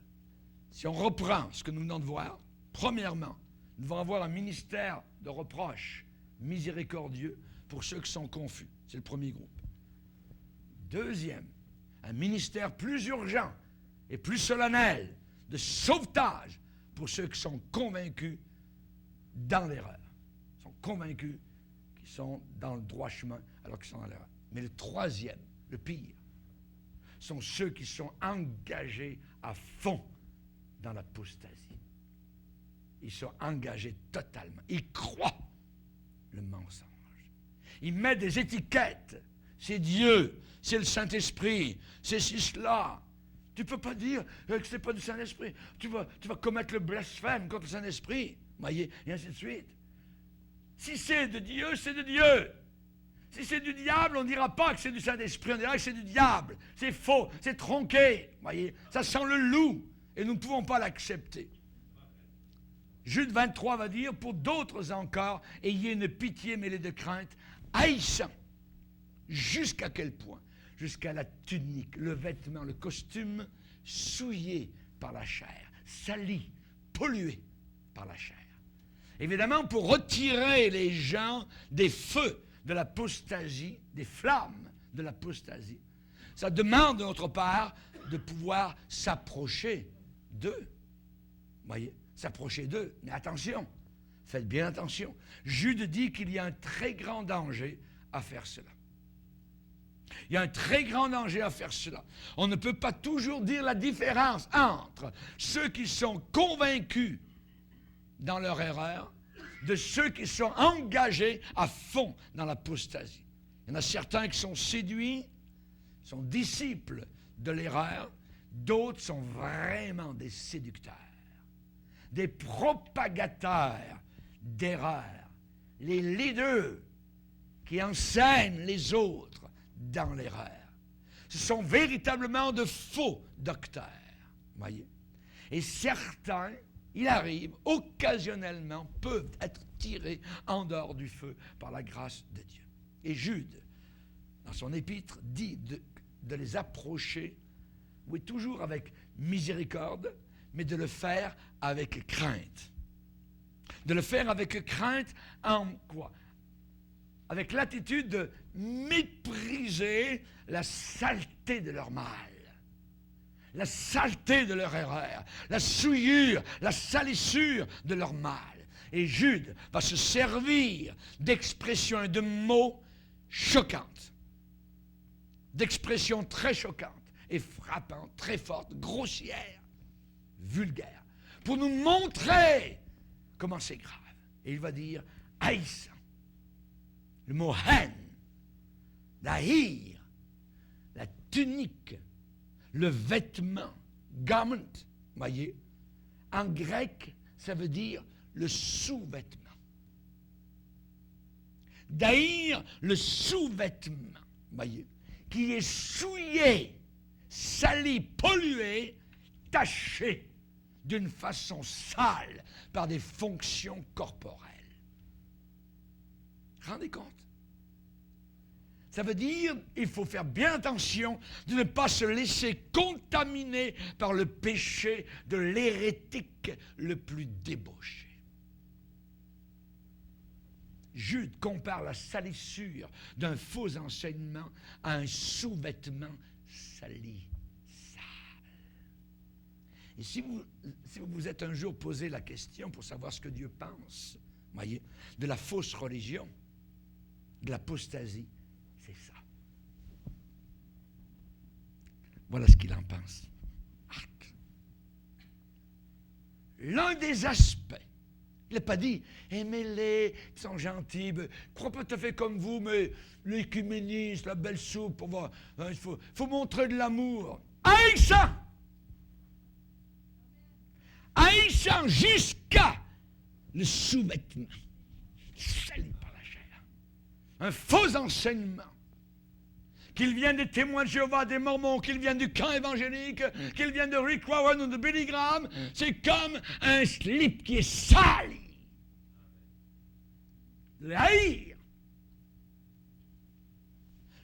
si on reprend ce que nous venons de voir, premièrement, nous devons avoir un ministère de reproche miséricordieux pour ceux qui sont confus. C'est le premier groupe. Deuxième, un ministère plus urgent et plus solennel de sauvetage pour ceux qui sont convaincus dans l'erreur. Ils sont convaincus qu'ils sont dans le droit chemin alors qu'ils sont dans l'erreur. Mais le troisième, le pire, sont ceux qui sont engagés à fond dans l'apostasie. Ils sont engagés totalement. Ils croient le mensonge. Ils mettent des étiquettes. C'est Dieu, c'est le Saint-Esprit, c'est cela. Tu ne peux pas dire que ce n'est pas du Saint-Esprit. Tu vas commettre le blasphème contre le Saint-Esprit. Voyez, et ainsi de suite. Si c'est de Dieu, c'est de Dieu. Si c'est du diable, on ne dira pas que c'est du Saint-Esprit, on dira que c'est du diable. C'est faux, c'est tronqué. Voyez, ça sent le loup et nous ne pouvons pas l'accepter. Jude 23 va dire, pour d'autres encore, ayez une pitié mêlée de crainte, haïssant. Jusqu'à quel point? Jusqu'à la tunique, le vêtement, le costume souillé par la chair, sali, pollué par la chair. Évidemment, pour retirer les gens des feux de l'apostasie, des flammes de l'apostasie, ça demande de notre part de pouvoir s'approcher d'eux. Voyez, s'approcher d'eux. Mais attention, faites bien attention. Jude dit qu'il y a un très grand danger à faire cela. Il y a un très grand danger à faire cela. On ne peut pas toujours dire la différence entre ceux qui sont convaincus dans leur erreur de ceux qui sont engagés à fond dans l'apostasie. Il y en a certains qui sont séduits, sont disciples de l'erreur, d'autres sont vraiment des séducteurs, des propagateurs d'erreurs, les leaders qui enseignent les autres dans l'erreur. Ce sont véritablement de faux docteurs, voyez. Et certains, il arrive, occasionnellement, peuvent être tirés en dehors du feu par la grâce de Dieu. Et Jude, dans son épître, dit de les approcher, oui, toujours avec miséricorde, mais de le faire avec crainte. De le faire avec crainte en quoi? Avec l'attitude de mépriser la saleté de leur mal, la saleté de leur erreur, la souillure, la salissure de leur mal. Et Jude va se servir d'expressions et de mots choquantes, d'expressions très choquantes et frappantes, très fortes, grossières, vulgaires, pour nous montrer comment c'est grave. Et il va dire haïssant. Le mot haine, d'haïr, la tunique, le vêtement, garment, voyez, en grec, ça veut dire le sous-vêtement. D'haïr le sous-vêtement, voyez, qui est souillé, sali, pollué, taché d'une façon sale par des fonctions corporelles. Rendez compte? Ça veut dire qu'il faut faire bien attention de ne pas se laisser contaminer par le péché de l'hérétique le plus débauché. Jude compare la salissure d'un faux enseignement à un sous-vêtement sali, sale. Et si vous vous êtes un jour posé la question pour savoir ce que Dieu pense, voyez, de la fausse religion, de l'apostasie, c'est ça. Voilà ce qu'il en pense. L'un des aspects, il n'a pas dit aimez-les, ils sont gentils, ne crois pas tout à fait comme vous, mais l'écuménisme, la belle soupe, il faut montrer de l'amour. Haïssant jusqu'à le sous-vêtement, sali par la chair. Un faux enseignement. Qu'il vienne des témoins de Jéhovah, des Mormons, qu'il vienne du camp évangélique, qu'il vienne de Rick Warren ou de Billy Graham, c'est comme un slip qui est sali. Le haïr.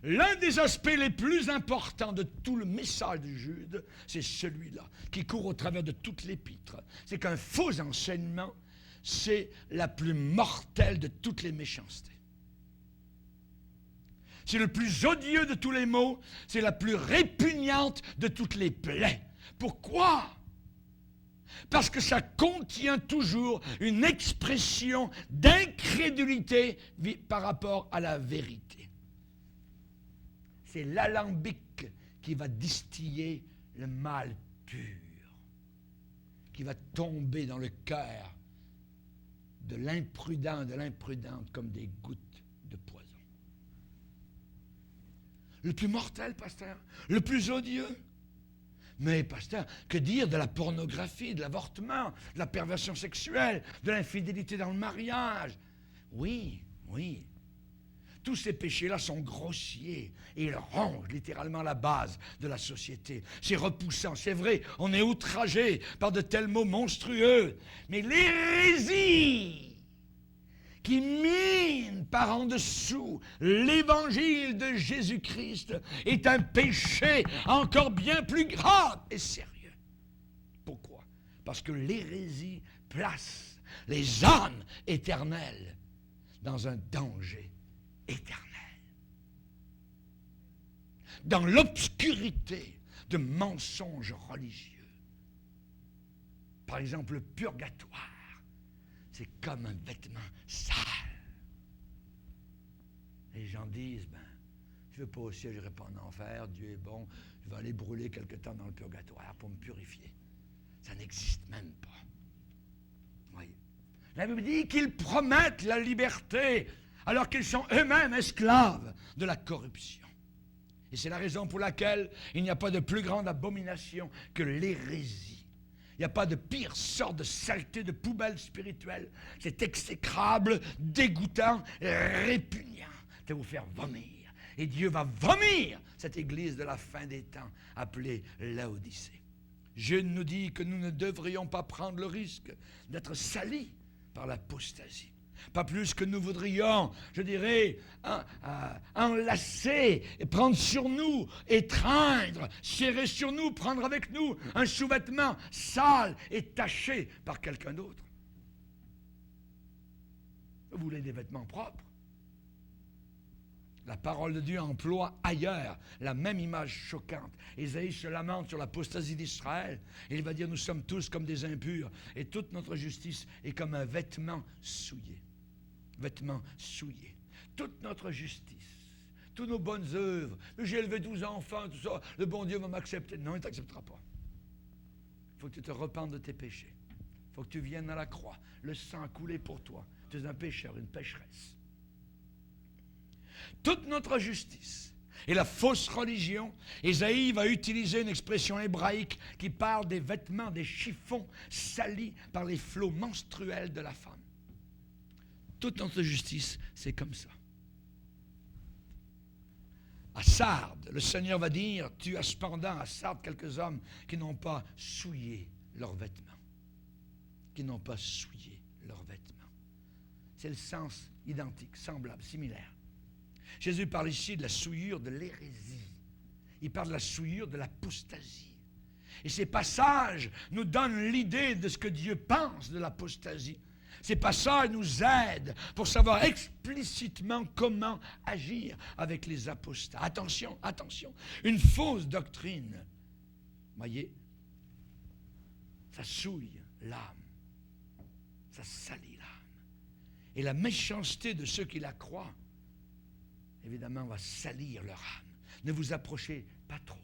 L'un des aspects les plus importants de tout le message de Jude, c'est celui-là, qui court au travers de toute l'épître. C'est qu'un faux enseignement, c'est la plus mortelle de toutes les méchancetés. C'est le plus odieux de tous les maux, c'est la plus répugnante de toutes les plaies. Pourquoi? Parce que ça contient toujours une expression d'incrédulité par rapport à la vérité. C'est l'alambic qui va distiller le mal pur, qui va tomber dans le cœur de l'imprudent, de l'imprudente comme des gouttes de poison. Le plus mortel, pasteur, le plus odieux. Mais, pasteur, que dire de la pornographie, de l'avortement, de la perversion sexuelle, de l'infidélité dans le mariage? Oui. Tous ces péchés-là sont grossiers et ils rongent littéralement la base de la société. C'est repoussant, c'est vrai, on est outragé par de tels mots monstrueux. Mais l'hérésie qui mine par en dessous l'évangile de Jésus-Christ est un péché encore bien plus grave et sérieux. Pourquoi? Parce que l'hérésie place les âmes éternelles dans un danger éternel. Dans l'obscurité de mensonges religieux. Par exemple, le purgatoire. C'est comme un vêtement sale. Les gens disent, je ne veux pas au ciel, je n'irai pas en enfer, Dieu est bon, je vais aller brûler quelque temps dans le purgatoire pour me purifier. Ça n'existe même pas. Voyez. La Bible dit qu'ils promettent la liberté alors qu'ils sont eux-mêmes esclaves de la corruption. Et c'est la raison pour laquelle il n'y a pas de plus grande abomination que l'hérésie. Il n'y a pas de pire sorte de saleté, de poubelle spirituelle. C'est exécrable, dégoûtant, répugnant. Ça va vous faire vomir. Et Dieu va vomir cette église de la fin des temps, appelée Laodicée. Jude nous dit que nous ne devrions pas prendre le risque d'être salis par l'apostasie. Pas plus que nous voudrions, je dirais, enlacer, et prendre sur nous, étreindre, serrer sur nous, prendre avec nous un sous-vêtement sale et taché par quelqu'un d'autre. Vous voulez des vêtements propres? La parole de Dieu emploie ailleurs la même image choquante. Ésaïe se lamente sur l'apostasie d'Israël. Et il va dire, nous sommes tous comme des impurs et toute notre justice est comme un vêtement souillé. Vêtements souillés. Toute notre justice, toutes nos bonnes œuvres, j'ai élevé 12 enfants, tout ça, le bon Dieu va m'accepter. Non, il ne t'acceptera pas. Il faut que tu te repentes de tes péchés. Il faut que tu viennes à la croix. Le sang a coulé pour toi. Tu es un pécheur, une pécheresse. Toute notre justice et la fausse religion, Ésaïe va utiliser une expression hébraïque qui parle des vêtements, des chiffons salis par les flots menstruels de la femme. Toute notre justice, c'est comme ça. à Sardes, le Seigneur va dire, tu as cependant à Sardes quelques hommes qui n'ont pas souillé leurs vêtements. Qui n'ont pas souillé leurs vêtements. C'est le sens identique, semblable, similaire. Jésus parle ici de la souillure de l'hérésie. Il parle de la souillure de l'apostasie. Et ces passages nous donnent l'idée de ce que Dieu pense de l'apostasie. Ces passages nous aident pour savoir explicitement comment agir avec les apostats. Attention, attention, une fausse doctrine, voyez, ça souille l'âme, ça salit l'âme. Et la méchanceté de ceux qui la croient, évidemment, va salir leur âme. Ne vous approchez pas trop.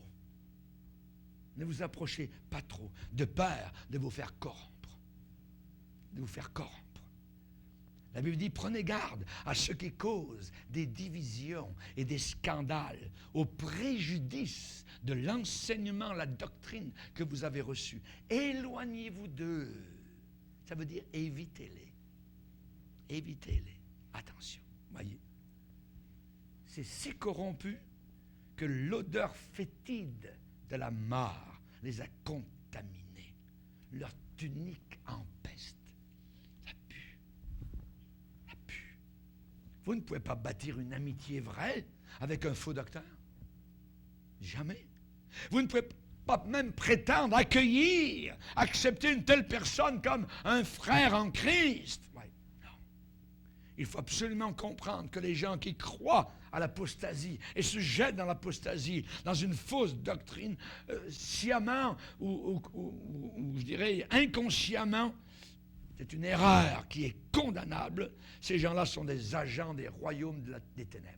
Ne vous approchez pas trop, de peur de vous faire corrompre. De vous faire corrompre. La Bible dit, prenez garde à ceux qui causent des divisions et des scandales au préjudice de l'enseignement, la doctrine que vous avez reçue. Éloignez-vous d'eux. Ça veut dire évitez-les. Évitez-les. Attention, voyez. C'est si corrompu que l'odeur fétide de la mort les a contaminés. Leur tunique empeste. Ça pue. Ça pue. Vous ne pouvez pas bâtir une amitié vraie avec un faux docteur. Jamais. Vous ne pouvez pas même prétendre accueillir, accepter une telle personne comme un frère en Christ. Ouais. Non. Il faut absolument comprendre que les gens qui croient à l'apostasie et se jettent dans l'apostasie, dans une fausse doctrine, sciemment ou je dirais inconsciemment, c'est une erreur qui est condamnable. Ces gens-là sont des agents des royaumes des ténèbres.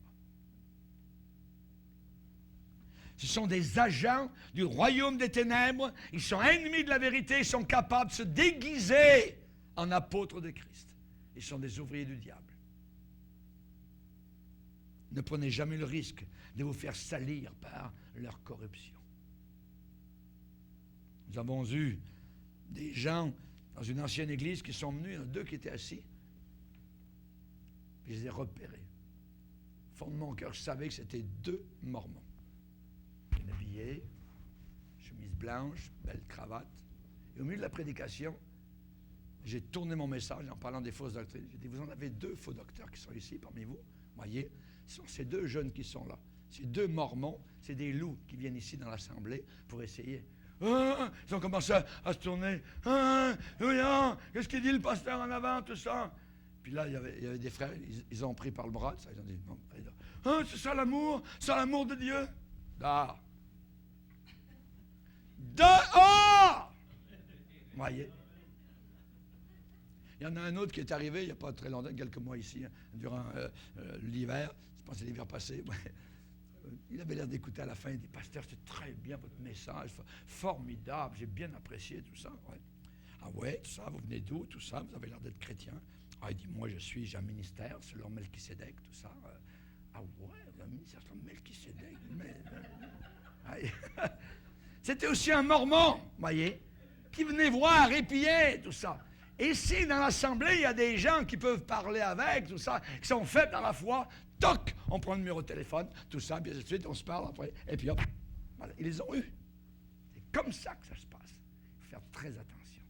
Ce sont des agents du royaume des ténèbres. Ils sont ennemis de la vérité. Ils sont capables de se déguiser en apôtres de Christ. Ils sont des ouvriers du diable. Ne prenez jamais le risque de vous faire salir par leur corruption. Nous avons eu des gens dans une ancienne église qui sont venus, il y en a 2 qui étaient assis, puis je les ai repérés. Au fond de mon cœur, je savais que c'était 2 mormons. Bien habillés, chemise blanche, belle cravate. Et au milieu de la prédication, j'ai tourné mon message en parlant des fausses doctrines. J'ai dit, vous en avez 2 faux docteurs qui sont ici parmi vous. Voyez, ce sont ces 2 jeunes qui sont là. Ces 2 mormons, c'est des loups qui viennent ici dans l'assemblée pour essayer. Ils ont commencé à se tourner. Qu'est-ce qu'il dit le pasteur en avant, tout ça? Puis là, il y avait des frères, ils ont pris par le bras. Ça, ils ont dit, non, c'est ça l'amour de Dieu. Dehors. Dehors! Voyez. Il y en a un autre qui est arrivé il n'y a pas très longtemps, quelques mois ici, durant l'hiver. Je pense que c'est l'hiver passé. Il avait l'air d'écouter à la fin. Il dit, pasteur, c'est très bien votre message, formidable, j'ai bien apprécié tout ça. Ouais. Ah ouais, tout ça, vous venez d'où, tout ça, vous avez l'air d'être chrétien. Ah, il dit, moi j'ai un ministère selon Melchisédek, tout ça. Ah ouais, un ministère selon Melchisédek. C'était aussi un mormon, voyez, qui venait voir, épier, tout ça. Et ici, dans l'assemblée, il y a des gens qui peuvent parler avec, tout ça, qui sont faits dans la foi. Toc, on prend le numéro de téléphone, tout ça, puis ensuite, on se parle après. Et puis hop, voilà, ils les ont eus. C'est comme ça que ça se passe. Il faut faire très attention.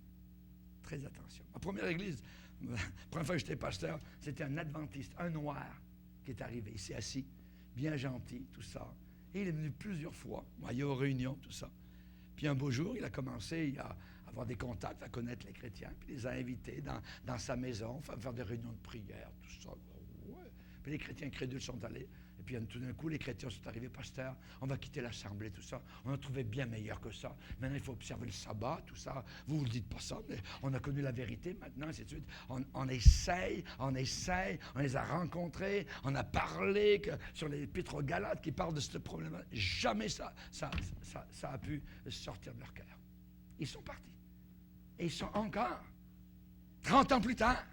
Très attention. Ma première église, la première fois que j'étais pasteur, c'était un adventiste, un noir, qui est arrivé. Il s'est assis, bien gentil, tout ça. Et il est venu plusieurs fois, voyez, aux réunions, tout ça. Puis un beau jour, il a commencé à avoir des contacts, à connaître les chrétiens, puis il les a invités dans sa maison, faire des réunions de prière, tout ça. Ouais. Puis les chrétiens crédules sont allés. Et puis tout d'un coup, les chrétiens sont arrivés, pasteur, on va quitter l'assemblée, tout ça. On a trouvé bien meilleur que ça. Maintenant, il faut observer le sabbat, tout ça. Vous ne dites pas ça, mais on a connu la vérité maintenant, ainsi de suite. On essaye, on les a rencontrés, on a parlé sur les épîtres aux Galates qui parlent de ce problème. Jamais ça a pu sortir de leur cœur. Ils sont partis. Et ils sont encore, 30 ans plus tard,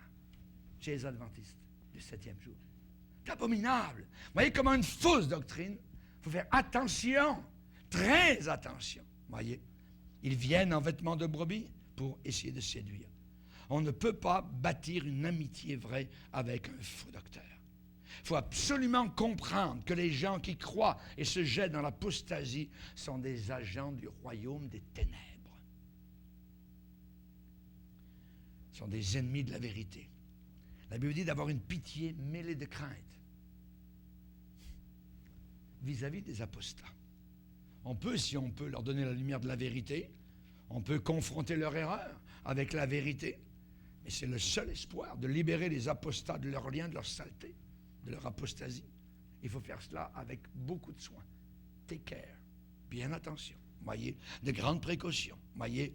chez les adventistes du 7e jour. C'est abominable. Vous voyez comment une fausse doctrine, il faut faire attention, très attention. Vous voyez, ils viennent en vêtements de brebis pour essayer de séduire. On ne peut pas bâtir une amitié vraie avec un faux docteur. Il faut absolument comprendre que les gens qui croient et se jettent dans l'apostasie sont des agents du royaume des ténèbres. Ils sont des ennemis de la vérité. La Bible dit d'avoir une pitié mêlée de crainte vis-à-vis des apostats. On peut, si on peut, leur donner la lumière de la vérité. On peut confronter leur erreur avec la vérité. Mais c'est le seul espoir de libérer les apostats de leur lien, de leur saleté, de leur apostasie. Il faut faire cela avec beaucoup de soin. Take care. Bien attention. Voyez, de grandes précautions. Voyez,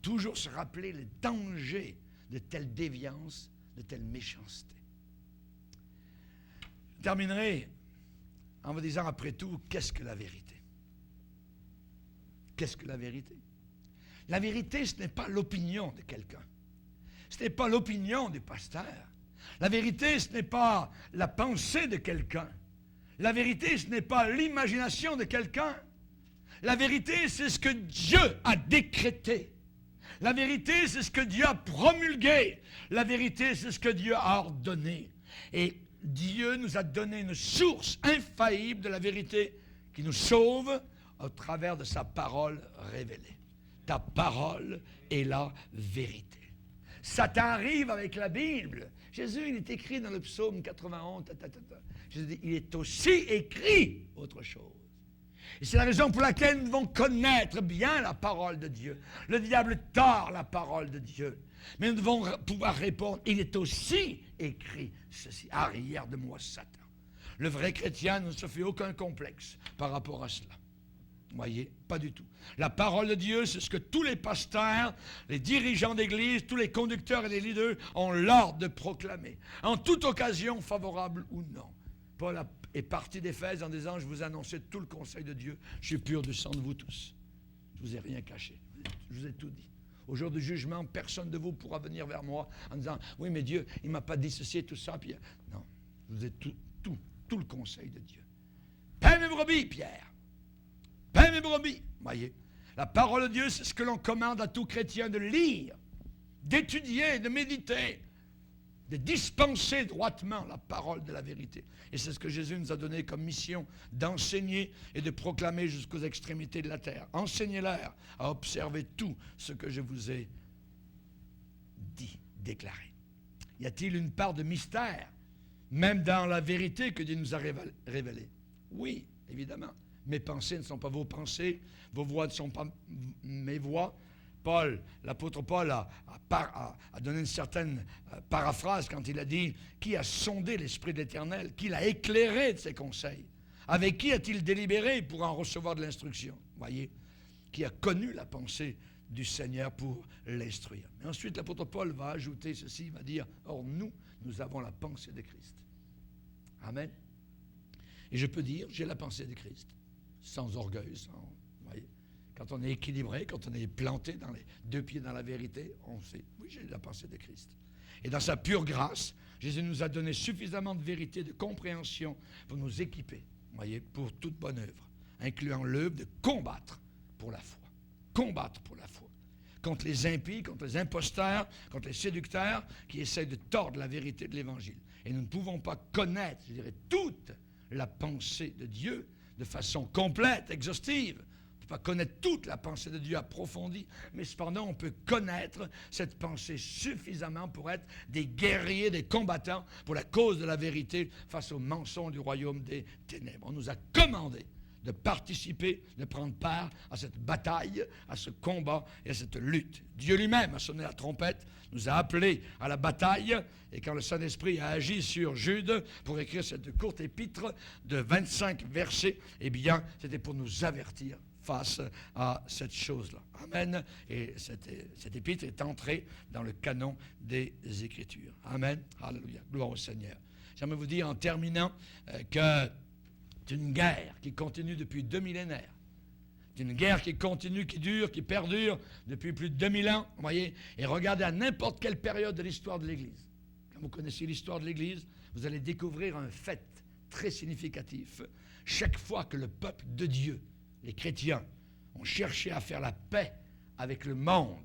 toujours se rappeler le danger de telle déviance, de telle méchanceté. Je terminerai en vous disant après tout, qu'est-ce que la vérité? Qu'est-ce que la vérité? La vérité, ce n'est pas l'opinion de quelqu'un. Ce n'est pas l'opinion du pasteur. La vérité, ce n'est pas la pensée de quelqu'un. La vérité, ce n'est pas l'imagination de quelqu'un. La vérité, c'est ce que Dieu a décrété. La vérité, c'est ce que Dieu a promulgué. La vérité, c'est ce que Dieu a ordonné. Et Dieu nous a donné une source infaillible de la vérité qui nous sauve au travers de sa parole révélée. Ta parole est la vérité. Ça t'arrive avec la Bible. Jésus, il est écrit dans le psaume 91. Jésus dit, il est aussi écrit autre chose. Et c'est la raison pour laquelle nous devons connaître bien la parole de Dieu. Le diable tord la parole de Dieu. Mais nous devons pouvoir répondre, il est aussi écrit ceci. Arrière de moi, Satan. Le vrai chrétien ne se fait aucun complexe par rapport à cela. Vous voyez, pas du tout. La parole de Dieu, c'est ce que tous les pasteurs, les dirigeants d'église, tous les conducteurs et les leaders ont l'ordre de proclamer. En toute occasion, favorable ou non. Paul est parti d'Éphèse en disant, je vous annonçais tout le conseil de Dieu. Je suis pur du sang de vous tous. Je ne vous ai rien caché. Je vous ai tout dit. Au jour du jugement, personne de vous pourra venir vers moi en disant, oui, mais Dieu, il ne m'a pas dit ceci et tout ça. Puis, non, je vous ai tout le conseil de Dieu. Paix mes brebis, Pierre. Paix mes brebis. Voyez, la parole de Dieu, c'est ce que l'on commande à tout chrétien de lire, d'étudier, de méditer, de dispenser droitement la parole de la vérité. Et c'est ce que Jésus nous a donné comme mission, d'enseigner et de proclamer jusqu'aux extrémités de la terre. Enseignez-leur à observer tout ce que je vous ai dit, déclaré. Y a-t-il une part de mystère, même dans la vérité que Dieu nous a révélée? Oui, évidemment. Mes pensées ne sont pas vos pensées, vos voix ne sont pas mes voix. L'apôtre Paul a donné une certaine paraphrase quand il a dit « Qui a sondé l'Esprit de l'Éternel? Qui l'a éclairé de ses conseils? Avec qui a-t-il délibéré pour en recevoir de l'instruction? » Voyez, qui a connu la pensée du Seigneur pour l'instruire. Mais ensuite, l'apôtre Paul va ajouter ceci, il va dire « Or, nous avons la pensée de Christ. » Amen. Et je peux dire, j'ai la pensée de Christ. Sans orgueil, voyez. Quand on est équilibré, quand on est planté dans les deux pieds dans la vérité, on sait, oui, j'ai la pensée de Christ. Et dans sa pure grâce, Jésus nous a donné suffisamment de vérité, de compréhension pour nous équiper, voyez, pour toute bonne œuvre, incluant l'œuvre de combattre pour la foi. Combattre pour la foi. Contre les impies, contre les imposteurs, contre les séducteurs qui essaient de tordre la vérité de l'Évangile. Et nous ne pouvons pas connaître, je dirais, toute la pensée de Dieu de façon complète, exhaustive. On ne peut pas connaître toute la pensée de Dieu approfondie, mais cependant, on peut connaître cette pensée suffisamment pour être des guerriers, des combattants pour la cause de la vérité face aux mensonges du royaume des ténèbres. On nous a commandé de participer, de prendre part à cette bataille, à ce combat et à cette lutte. Dieu lui-même a sonné la trompette, nous a appelés à la bataille, et quand le Saint-Esprit a agi sur Jude pour écrire cette courte épître de 25 versets, eh bien, c'était pour nous avertir face à cette chose-là. Amen. Et cette épître est entrée dans le canon des Écritures. Amen. Alléluia. Gloire au Seigneur. J'aimerais vous dire en terminant que c'est une guerre qui continue depuis 2 millénaires. C'est une guerre qui continue, qui dure, qui perdure depuis plus de 2000 ans. Vous voyez? Et regardez à n'importe quelle période de l'histoire de l'Église. Quand vous connaissez l'histoire de l'Église, vous allez découvrir un fait très significatif. Chaque fois que le peuple de Dieu, les chrétiens, ont cherché à faire la paix avec le monde,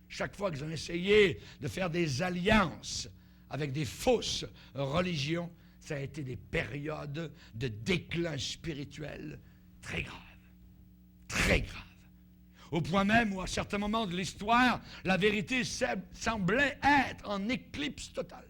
chaque fois qu'ils ont essayé de faire des alliances avec des fausses religions, ça a été des périodes de déclin spirituel très graves. Très graves. Au point même où, à certains moments de l'histoire, la vérité semblait être en éclipse totale.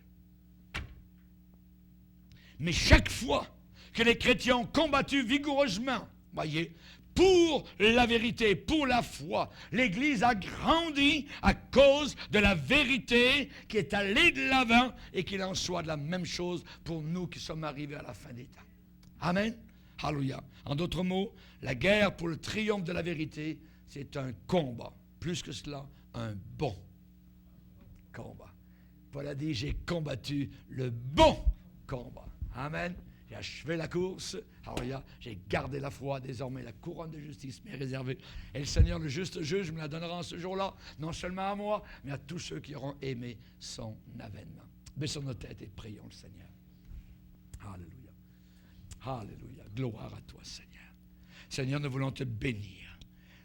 Mais chaque fois que les chrétiens ont combattu vigoureusement, voyez, pour la vérité, pour la foi, l'Église a grandi à cause de la vérité qui est allée de l'avant et qu'il en soit de la même chose pour nous qui sommes arrivés à la fin des temps. Amen. Alléluia. En d'autres mots, la guerre pour le triomphe de la vérité, c'est un combat. Plus que cela, un bon combat. Paul a dit, j'ai combattu le bon combat. Amen. J'ai achevé la course. Alléluia. J'ai gardé la foi. Désormais, la couronne de justice m'est réservée. Et le Seigneur, le juste juge, me la donnera en ce jour-là, non seulement à moi, mais à tous ceux qui auront aimé son avènement. Baissons nos têtes et prions le Seigneur. Alléluia. Alléluia. Gloire à toi, Seigneur. Seigneur, nous voulons te bénir.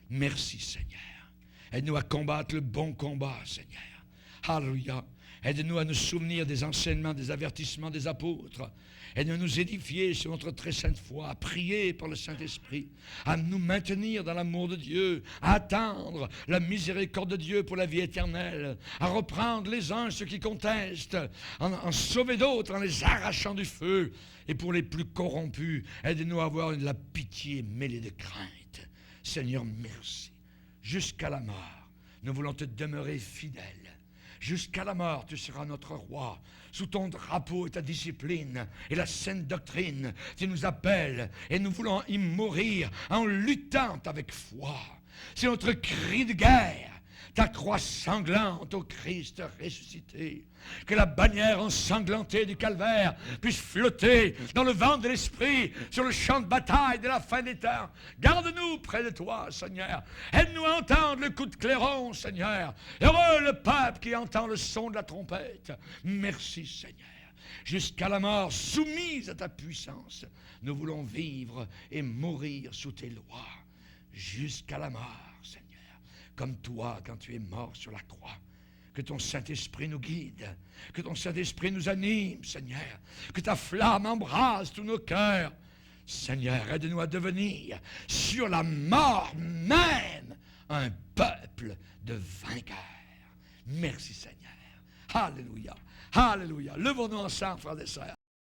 Merci, Seigneur. Aide-nous à combattre le bon combat, Seigneur. Alléluia. Aide-nous à nous souvenir des enseignements, des avertissements des apôtres. Aide-nous à nous édifier sur notre très sainte foi, à prier par le Saint-Esprit, à nous maintenir dans l'amour de Dieu, à attendre la miséricorde de Dieu pour la vie éternelle, à reprendre les uns ceux qui contestent, en sauver d'autres en les arrachant du feu. Et pour les plus corrompus, aide-nous à avoir de la pitié mêlée de crainte. Seigneur, merci. Jusqu'à la mort, nous voulons te demeurer fidèles. Jusqu'à la mort, tu seras notre roi. Sous ton drapeau et ta discipline et la sainte doctrine, tu nous appelles et nous voulons y mourir en luttant avec foi. C'est notre cri de guerre. Ta croix sanglante au Christ ressuscité. Que la bannière ensanglantée du calvaire puisse flotter dans le vent de l'esprit sur le champ de bataille de la fin des temps. Garde-nous près de toi, Seigneur. Aide-nous à entendre le coup de clairon, Seigneur. Heureux le peuple qui entend le son de la trompette. Merci, Seigneur. Jusqu'à la mort, soumise à ta puissance, nous voulons vivre et mourir sous tes lois. Jusqu'à la mort. Comme toi, quand tu es mort sur la croix. Que ton Saint-Esprit nous guide. Que ton Saint-Esprit nous anime, Seigneur. Que ta flamme embrase tous nos cœurs. Seigneur, aide-nous à devenir, sur la mort même, un peuple de vainqueurs. Merci, Seigneur. Alléluia. Alléluia. Levons-nous ensemble, frères et sœurs.